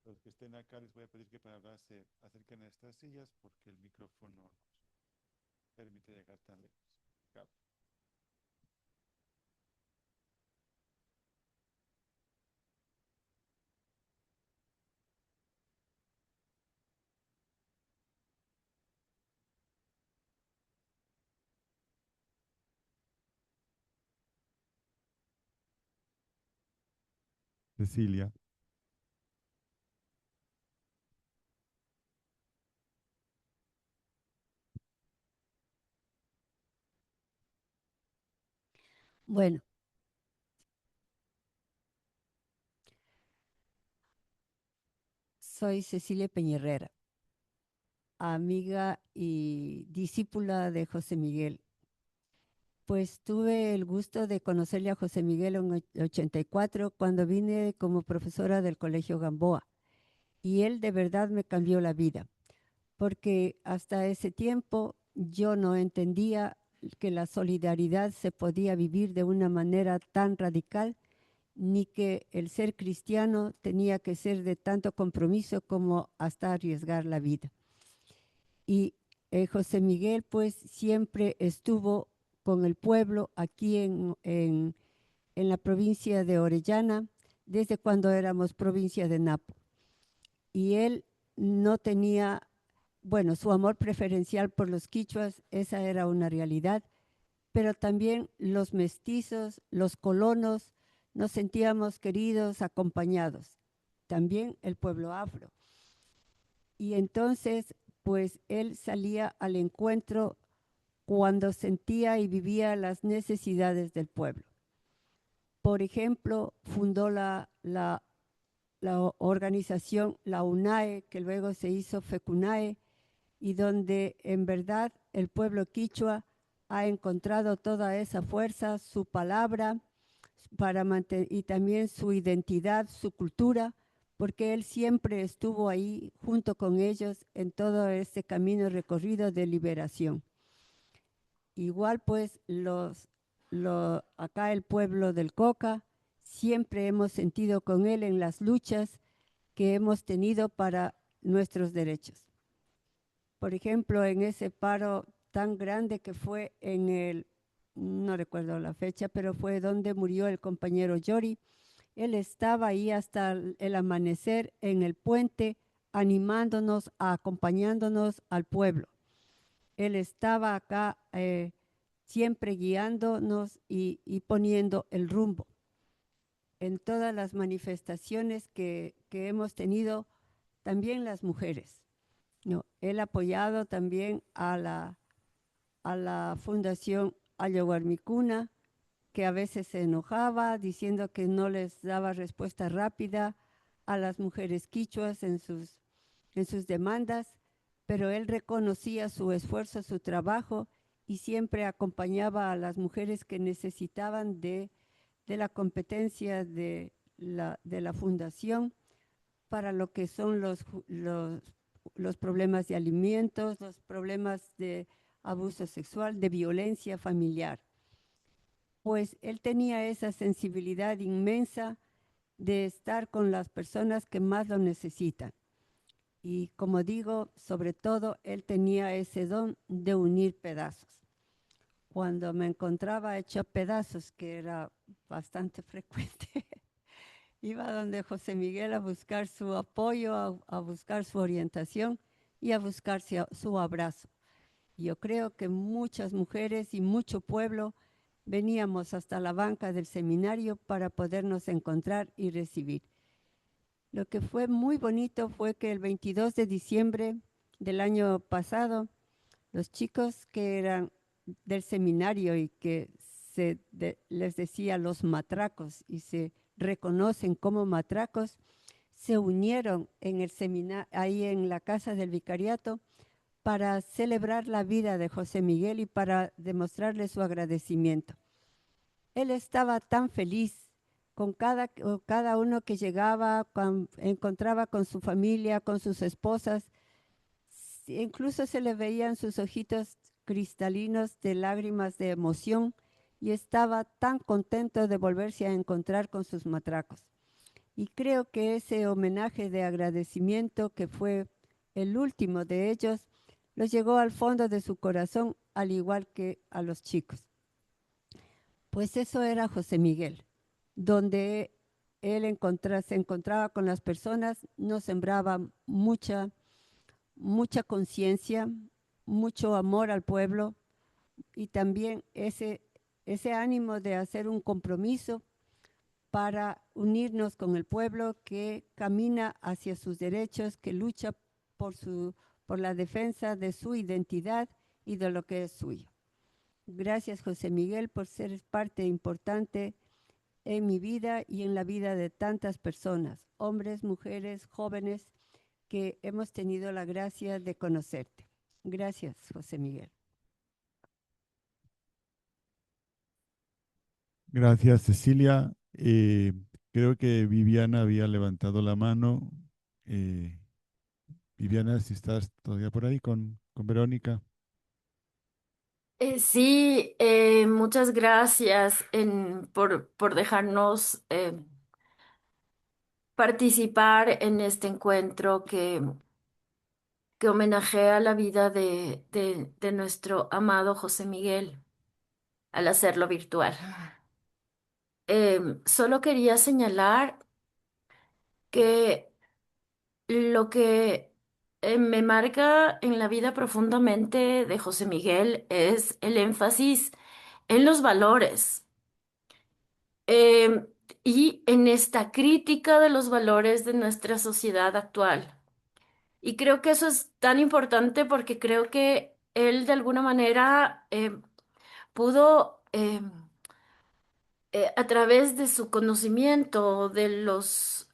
Los que estén acá les voy a pedir que para hablar se acerquen a estas sillas porque el micrófono nos permite llegar tan lejos. Claro. Cecilia. Bueno, soy Cecilia Peñerrera, amiga y discípula de José Miguel. Pues tuve el gusto de conocerle a José Miguel en el 84 cuando vine como profesora del Colegio Gamboa. Y él de verdad me cambió la vida, porque hasta ese tiempo yo no entendía que la solidaridad se podía vivir de una manera tan radical, ni que el ser cristiano tenía que ser de tanto compromiso como hasta arriesgar la vida. Y José Miguel pues siempre estuvo con el pueblo aquí en la provincia de Orellana, desde cuando éramos provincia de Napo. Y él no tenía, bueno, su amor preferencial por los quichuas, esa era una realidad, pero también los mestizos, los colonos, nos sentíamos queridos, acompañados, también el pueblo afro. Y entonces, pues él salía al encuentro cuando sentía y vivía las necesidades del pueblo. Por ejemplo, fundó la organización, la UNAE, que luego se hizo FECUNAE, y donde en verdad el pueblo quichua ha encontrado toda esa fuerza, su palabra, para y también su identidad, su cultura, porque él siempre estuvo ahí junto con ellos en todo este camino recorrido de liberación. Igual pues acá el pueblo del Coca, siempre hemos sentido con él en las luchas que hemos tenido para nuestros derechos. Por ejemplo, en ese paro tan grande que fue no recuerdo la fecha, pero fue donde murió el compañero Yori. Él estaba ahí hasta el amanecer en el puente, animándonos, acompañándonos al pueblo. Él estaba acá siempre guiándonos y poniendo el rumbo. En todas las manifestaciones que hemos tenido, también las mujeres, ¿no? Él ha apoyado también a la Fundación Ayahuarmicuna, que a veces se enojaba diciendo que no les daba respuesta rápida a las mujeres quichuas en sus demandas, pero él reconocía su esfuerzo, su trabajo y siempre acompañaba a las mujeres que necesitaban de la competencia de la fundación para lo que son los problemas de alimentos, los problemas de abuso sexual, de violencia familiar. Pues él tenía esa sensibilidad inmensa de estar con las personas que más lo necesitan. Y como digo, sobre todo, él tenía ese don de unir pedazos. Cuando me encontraba hecho pedazos, que era bastante frecuente, iba donde José Miguel a buscar su apoyo, a buscar su orientación y a buscar su abrazo. Yo creo que muchas mujeres y mucho pueblo veníamos hasta la banca del seminario para podernos encontrar y recibir. Lo que fue muy bonito fue que el 22 de diciembre del año pasado, los chicos que eran del seminario y que les decía los matracos y se reconocen como matracos, se unieron en el seminario, ahí en la casa del vicariato, para celebrar la vida de José Miguel y para demostrarle su agradecimiento. Él estaba tan feliz con cada uno que llegaba, encontraba con su familia, con sus esposas, incluso se le veían sus ojitos cristalinos de lágrimas de emoción y estaba tan contento de volverse a encontrar con sus matracos. Y creo que ese homenaje de agradecimiento, que fue el último de ellos, los llegó al fondo de su corazón, al igual que a los chicos. Pues eso era José Miguel, donde él se encontraba con las personas, nos sembraba mucha conciencia, mucho amor al pueblo y también ese ánimo de hacer un compromiso para unirnos con el pueblo que camina hacia sus derechos, que lucha por la defensa de su identidad y de lo que es suyo. Gracias, José Miguel, por ser parte importante en mi vida y en la vida de tantas personas, hombres, mujeres, jóvenes, que hemos tenido la gracia de conocerte. Gracias, José Miguel. Gracias, Cecilia. Creo que Viviana había levantado la mano. Eh, Viviana, si estás todavía por ahí con Verónica. Sí, muchas gracias por dejarnos participar en este encuentro que homenajea la vida de nuestro amado José Miguel al hacerlo virtual. Solo quería señalar que lo que me marca en la vida profundamente de José Miguel es el énfasis en los valores. em, y en esta crítica de los valores de nuestra sociedad actual. Y creo que eso es tan importante porque creo que él de alguna manera pudo, a través de su conocimiento de los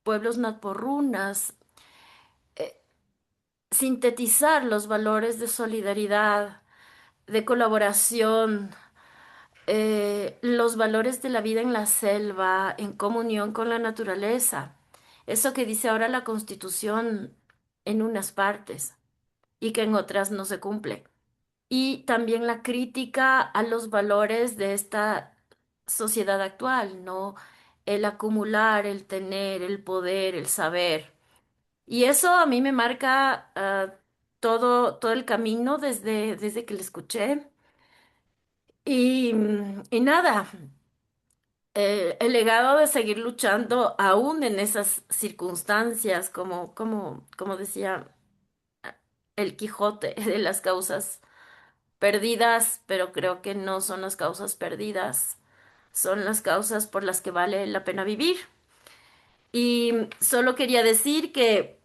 pueblos naporrunas, eh, sintetizar los valores de solidaridad, de colaboración, los valores de la vida en la selva, en comunión con la naturaleza. Eso que dice ahora la Constitución en unas partes y que en otras no se cumple. Y también la crítica a los valores de esta sociedad actual, ¿no? El acumular, el tener, el poder, el saber. Y eso a mí me marca todo el camino desde que le escuché. Y nada, el legado de seguir luchando aún en esas circunstancias, como decía el Quijote, de las causas perdidas, pero creo que no son las causas perdidas, son las causas por las que vale la pena vivir. Y solo quería decir que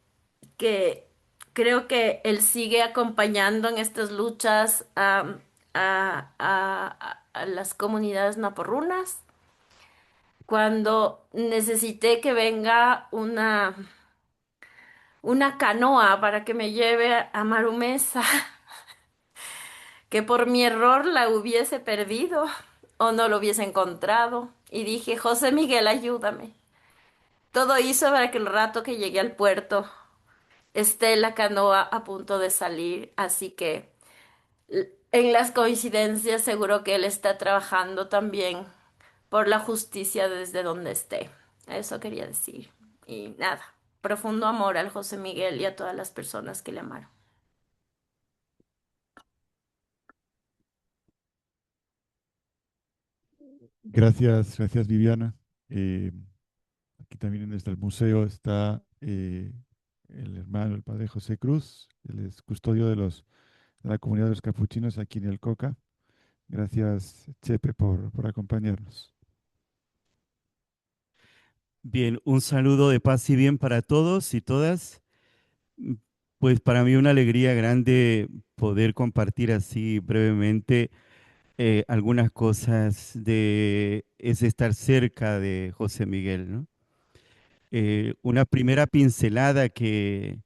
creo que él sigue acompañando en estas luchas a las comunidades naporrunas. Cuando necesité que venga una canoa para que me lleve a Marumesa, que por mi error la hubiese perdido o no lo hubiese encontrado. Y dije, José Miguel, ayúdame. Todo hizo para que el rato que llegué al puerto esté la canoa a punto de salir. Así que en las coincidencias seguro que él está trabajando también por la justicia desde donde esté. Eso quería decir. Y nada, profundo amor al José Miguel y a todas las personas que le amaron. Gracias, gracias, Viviana. Eh, Aquí también desde el museo está el hermano, el padre José Cruz. Él es custodio de la comunidad de los capuchinos aquí en el Coca. Gracias, Chepe, por acompañarnos. Bien, un saludo de paz y bien para todos y todas. Mm, Pues para mí una alegría grande poder compartir así brevemente algunas cosas de es estar cerca de José Miguel, ¿no? Una primera pincelada que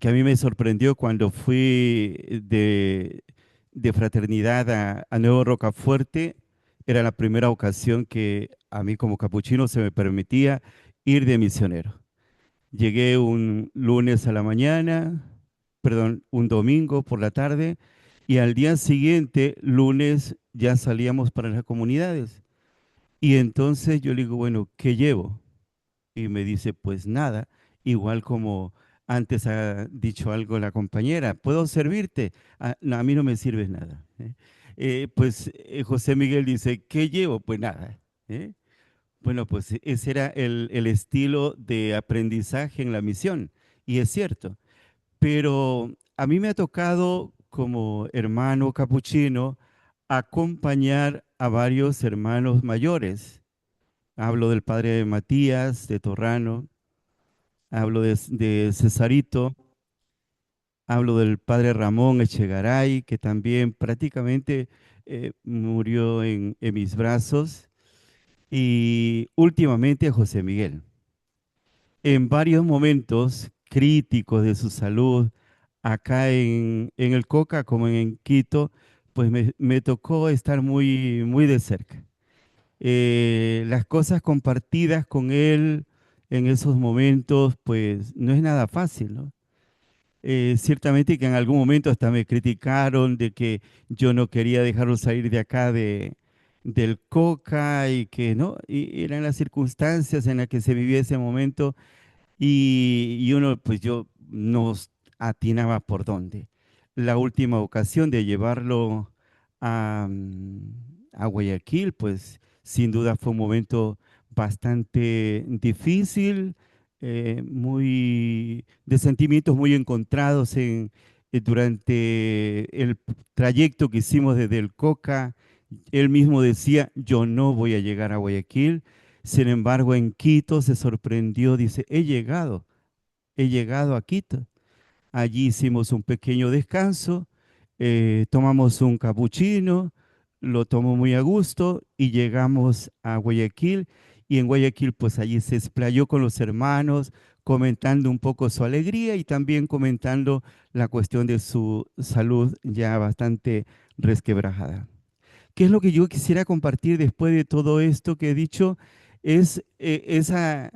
a mí me sorprendió cuando fui de fraternidad a Nuevo Rocafuerte, era la primera ocasión que a mí como capuchino se me permitía ir de misionero. Llegué un lunes a la mañana, perdón, un domingo por la tarde, y al día siguiente, lunes, ya salíamos para las comunidades. Y entonces yo le digo, bueno, ¿qué llevo? Y me dice, pues nada, igual como antes ha dicho algo la compañera, ¿puedo servirte? No, a mí no me sirves nada. José Miguel dice, ¿qué llevo? Pues nada. ¿eh? Bueno, pues ese era el estilo de aprendizaje en la misión, y es cierto. Pero a mí me ha tocado como hermano capuchino acompañar a varios hermanos mayores Hablo del padre Matías de Torrano, hablo de Cesarito, hablo del padre Ramón Echegaray, que también prácticamente murió en mis brazos, y últimamente a José Miguel. En varios momentos críticos de su salud, acá en el Coca como en Quito, pues me tocó estar muy de cerca. Las cosas compartidas con él en esos momentos, pues no es nada fácil, ¿no? Ciertamente que en algún momento hasta me criticaron de que yo no quería dejarlo salir de acá del Coca y que no, y eran las circunstancias en las que se vivía ese momento y uno, pues yo no atinaba por dónde. La última ocasión de llevarlo a Guayaquil, pues sin duda fue un momento bastante difícil, de sentimientos muy encontrados durante el trayecto que hicimos desde el Coca. Él mismo decía, yo no voy a llegar a Guayaquil. Sin embargo, en Quito se sorprendió, dice, he llegado a Quito. Allí hicimos un pequeño descanso, tomamos un capuchino, lo tomó muy a gusto y llegamos a Guayaquil. Y en Guayaquil, pues allí se explayó con los hermanos, comentando un poco su alegría y también comentando la cuestión de su salud ya bastante resquebrajada. ¿Qué es lo que yo quisiera compartir después de todo esto que he dicho? Es esa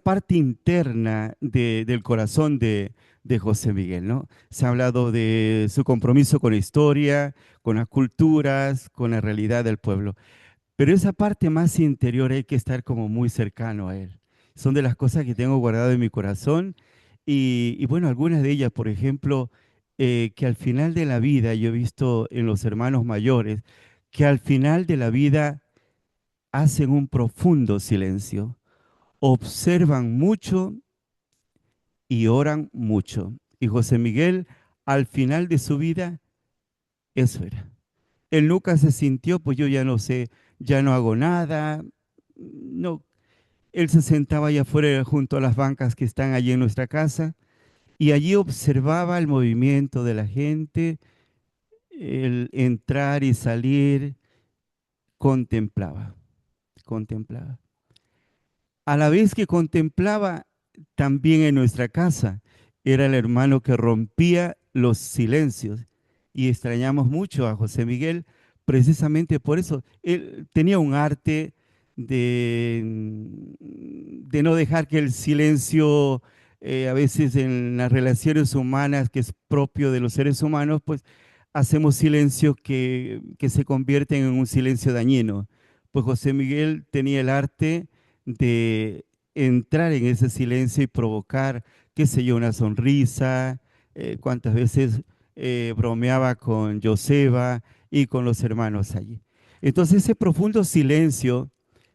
parte interna del corazón de José Miguel, ¿no? Se ha hablado de su compromiso con la historia, con las culturas, con la realidad del pueblo. Pero esa parte más interior hay que estar como muy cercano a él. Son de las cosas que tengo guardado en mi corazón y bueno, algunas de ellas, por ejemplo, que al final de la vida, yo he visto en los hermanos mayores, que al final de la vida hacen un profundo silencio, observan mucho y oran mucho. Y José Miguel, al final de su vida, eso era. Él nunca se sintió, pues yo ya no sé, ya no hago nada. No, él se sentaba allá afuera junto a las bancas que están allí en nuestra casa y allí observaba el movimiento de la gente, el entrar y salir, contemplaba, contemplaba. A la vez que contemplaba, también en nuestra casa, era el hermano que rompía los silencios y extrañamos mucho a José Miguel precisamente por eso. Él tenía un arte de no dejar que el silencio, a veces en las relaciones humanas, que es propio de los seres humanos, pues hacemos silencio que se convierten en un silencio dañino. Pues José Miguel tenía el arte de entrar en ese silencio y provocar, qué sé yo, una sonrisa, cuántas veces bromeaba con Joseba y con los hermanos allí. Entonces ese profundo silencio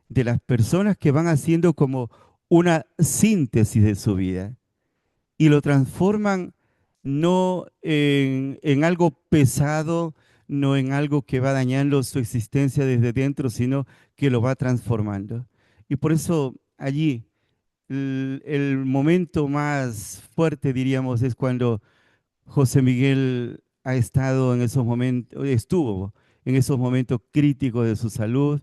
de las personas que van haciendo como una síntesis de su vida y lo transforman no en algo pesado, no en algo que va dañando su existencia desde dentro, sino que lo va transformando. Y por eso allí el momento más fuerte, diríamos, es cuando José Miguel ha estado en esos momentos, estuvo en esos momentos críticos de su salud,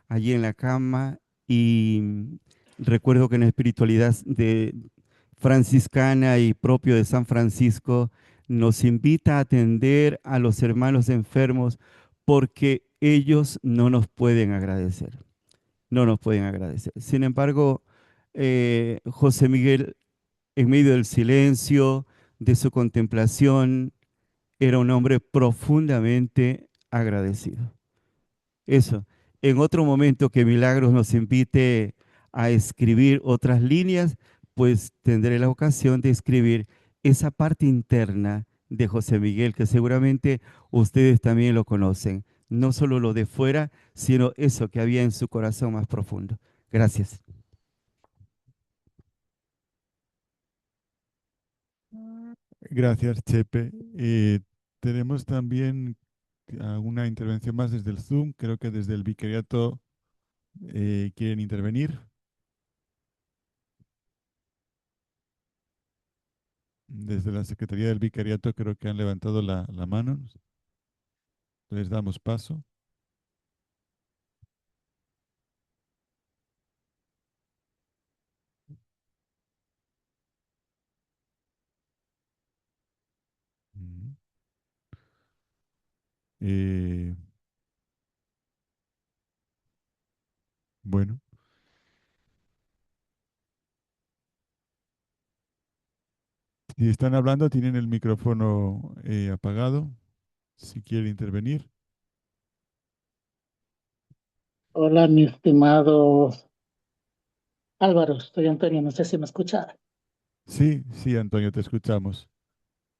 allí en la cama, y recuerdo que en la espiritualidad franciscana y propio de San Francisco nos invita a atender a los hermanos enfermos porque ellos no nos pueden agradecer, no nos pueden agradecer. Sin embargo, José Miguel, en medio del silencio, de su contemplación, era un hombre profundamente agradecido. Eso. En otro momento que Milagros nos invite a escribir otras líneas, pues tendré la ocasión de escribir esa parte interna de José Miguel, que seguramente ustedes también lo conocen. No solo lo de fuera, sino eso que había en su corazón más profundo. Gracias. Gracias, Chepe. Tenemos también alguna intervención más desde el Zoom, creo que desde el Vicariato quieren intervenir. Desde la Secretaría del Vicariato creo que han levantado la mano. Les damos paso. Mm. Eh, bueno, si están hablando, tienen el micrófono apagado. Si quieren intervenir. Hola, mi estimado Álvaro, soy Antonio, no sé si me escucha. Sí, sí, Antonio, te escuchamos.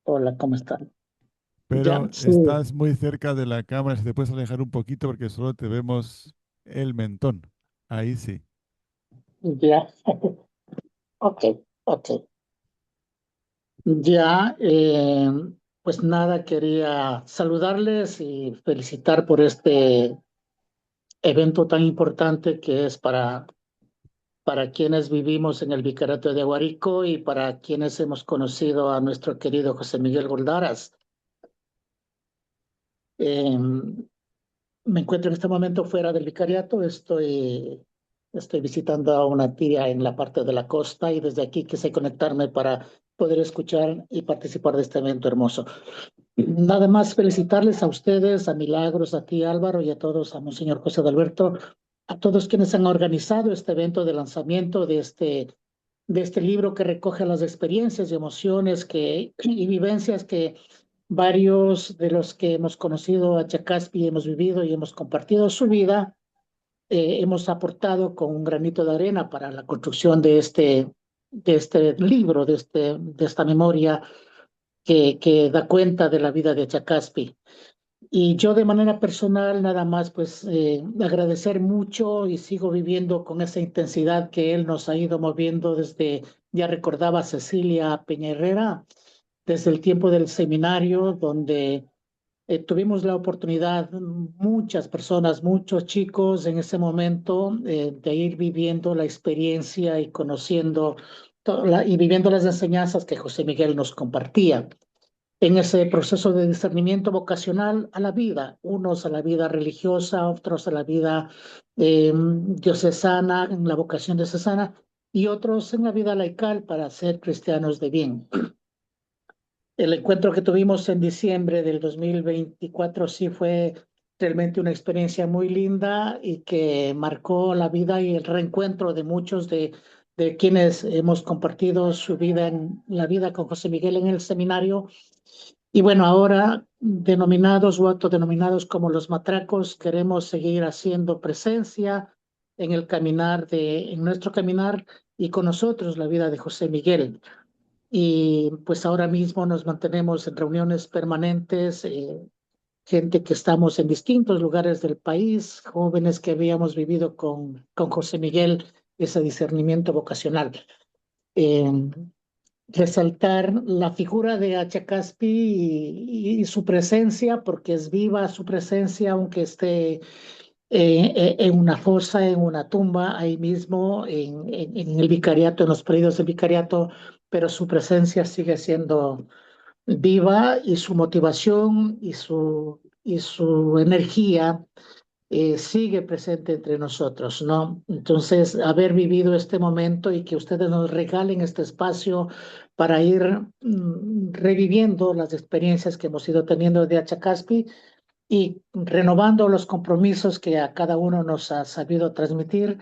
Hola, ¿cómo están? Ya, Pero sí, estás muy cerca de la cámara, si te puedes alejar un poquito porque solo te vemos el mentón. Ahí sí. ya, ok, ok. Ya, pues nada, quería saludarles y felicitar por este evento tan importante que es para quienes vivimos en el Vicariato de Aguarico y para quienes hemos conocido a nuestro querido José Miguel Goldaras. Em, Me encuentro en este momento fuera del vicariato, estoy visitando a una tía en la parte de la costa y desde aquí quise conectarme para poder escuchar y participar de este evento hermoso. Nada más felicitarles a ustedes, a Milagros, a ti Álvaro y a todos, a Monseñor José de Alberto, a todos quienes han organizado este evento de lanzamiento de este libro que recoge las experiencias y emociones y vivencias que varios de los que hemos conocido a Chacaspi, hemos vivido y hemos compartido su vida, hemos aportado con un granito de arena para la construcción de este libro, de esta memoria que da cuenta de la vida de Chacaspi. Y yo de manera personal, nada más, pues agradecer mucho y sigo viviendo con esa intensidad que él nos ha ido moviendo desde, ya recordaba Cecilia Peña Herrera, desde el tiempo del seminario, donde tuvimos la oportunidad, muchas personas, muchos chicos en ese momento, de ir viviendo la experiencia y conociendo y viviendo las enseñanzas que José Miguel nos compartía en ese proceso de discernimiento vocacional a la vida, unos a la vida religiosa, otros a la vida diocesana, en la vocación diocesana, y otros en la vida laical para ser cristianos de bien. El encuentro que tuvimos en diciembre del 2024 sí fue realmente una experiencia muy linda y que marcó la vida y el reencuentro de muchos de quienes hemos compartido su vida en la vida con José Miguel en el seminario. Y bueno, ahora denominados o autodenominados como los matracos, queremos seguir haciendo presencia en el caminar en nuestro caminar y con nosotros la vida de José Miguel. Y pues ahora mismo nos mantenemos en reuniones permanentes, gente que estamos en distintos lugares del país, jóvenes que habíamos vivido con José Miguel ese discernimiento vocacional. Eh, Resaltar la figura de Achacaspi y su presencia, porque es viva su presencia, aunque esté en una fosa, en una tumba, ahí mismo, en el vicariato, en los predios del vicariato, pero su presencia sigue siendo viva y su motivación y su energía sigue presente entre nosotros, ¿no? Entonces, haber vivido este momento y que ustedes nos regalen este espacio para ir reviviendo las experiencias que hemos ido teniendo de Achacaspi y renovando los compromisos que a cada uno nos ha sabido transmitir.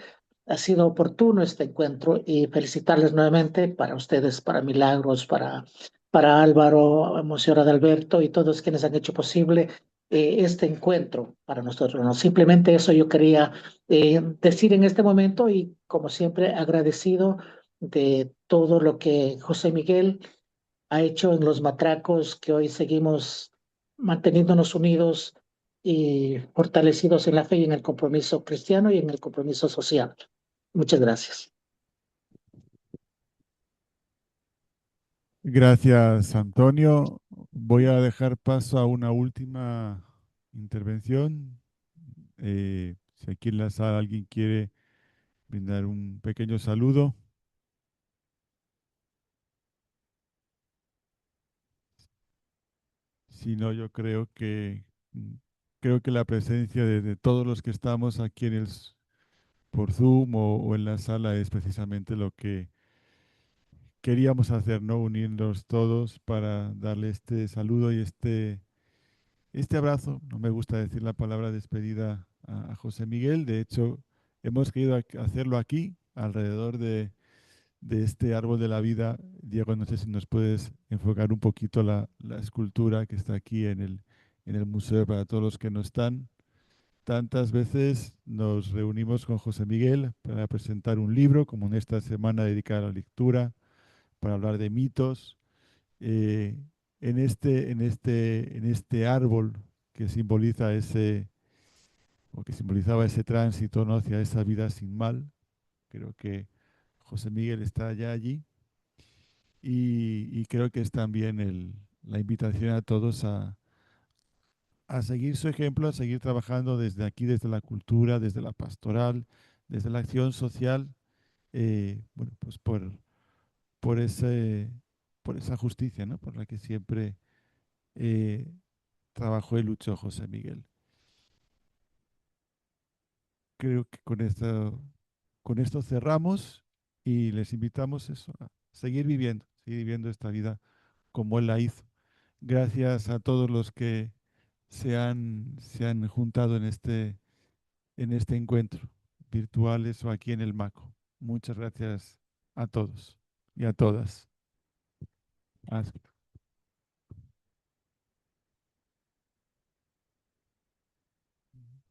Ha sido oportuno este encuentro y felicitarles nuevamente para ustedes, para Milagros, para Álvaro, a Monseñor Adalberto y todos quienes han hecho posible este encuentro para nosotros, ¿no? Simplemente eso yo quería decir en este momento y como siempre agradecido de todo lo que José Miguel ha hecho en los matracos, que hoy seguimos manteniéndonos unidos y fortalecidos en la fe y en el compromiso cristiano y en el compromiso social. Muchas gracias. Gracias, Antonio. Voy a dejar paso a una última intervención. Si aquí en la sala alguien quiere brindar un pequeño saludo. Si no, yo creo que la presencia de todos los que estamos aquí por Zoom o en la sala es precisamente lo que queríamos hacer, ¿no? Unirnos todos para darle este saludo y este abrazo. No me gusta decir la palabra despedida a José Miguel. De hecho, hemos querido hacerlo aquí, alrededor de este árbol de la vida. Diego, no sé si nos puedes enfocar un poquito la escultura que está aquí en el museo para todos los que no están. Tantas veces nos reunimos con José Miguel para presentar un libro, como en esta semana dedicada a la lectura, para hablar de mitos. eh, en este árbol que simboliza o que simbolizaba ese tránsito, ¿no? Hacia esa vida sin mal. Creo que José Miguel está ya allí y creo que es también la invitación a todos a seguir su ejemplo, a seguir trabajando desde aquí, desde la cultura, desde la pastoral, desde la acción social, bueno, pues por ese, por esa justicia, ¿no? Por la que siempre eh, trabajó y luchó José Miguel. Creo que con esto cerramos y les invitamos eso, a seguir viviendo esta vida como él la hizo. Gracias a todos los que se han juntado en este encuentro, virtuales o aquí en el MACO. Muchas gracias a todos y a todas. Hasta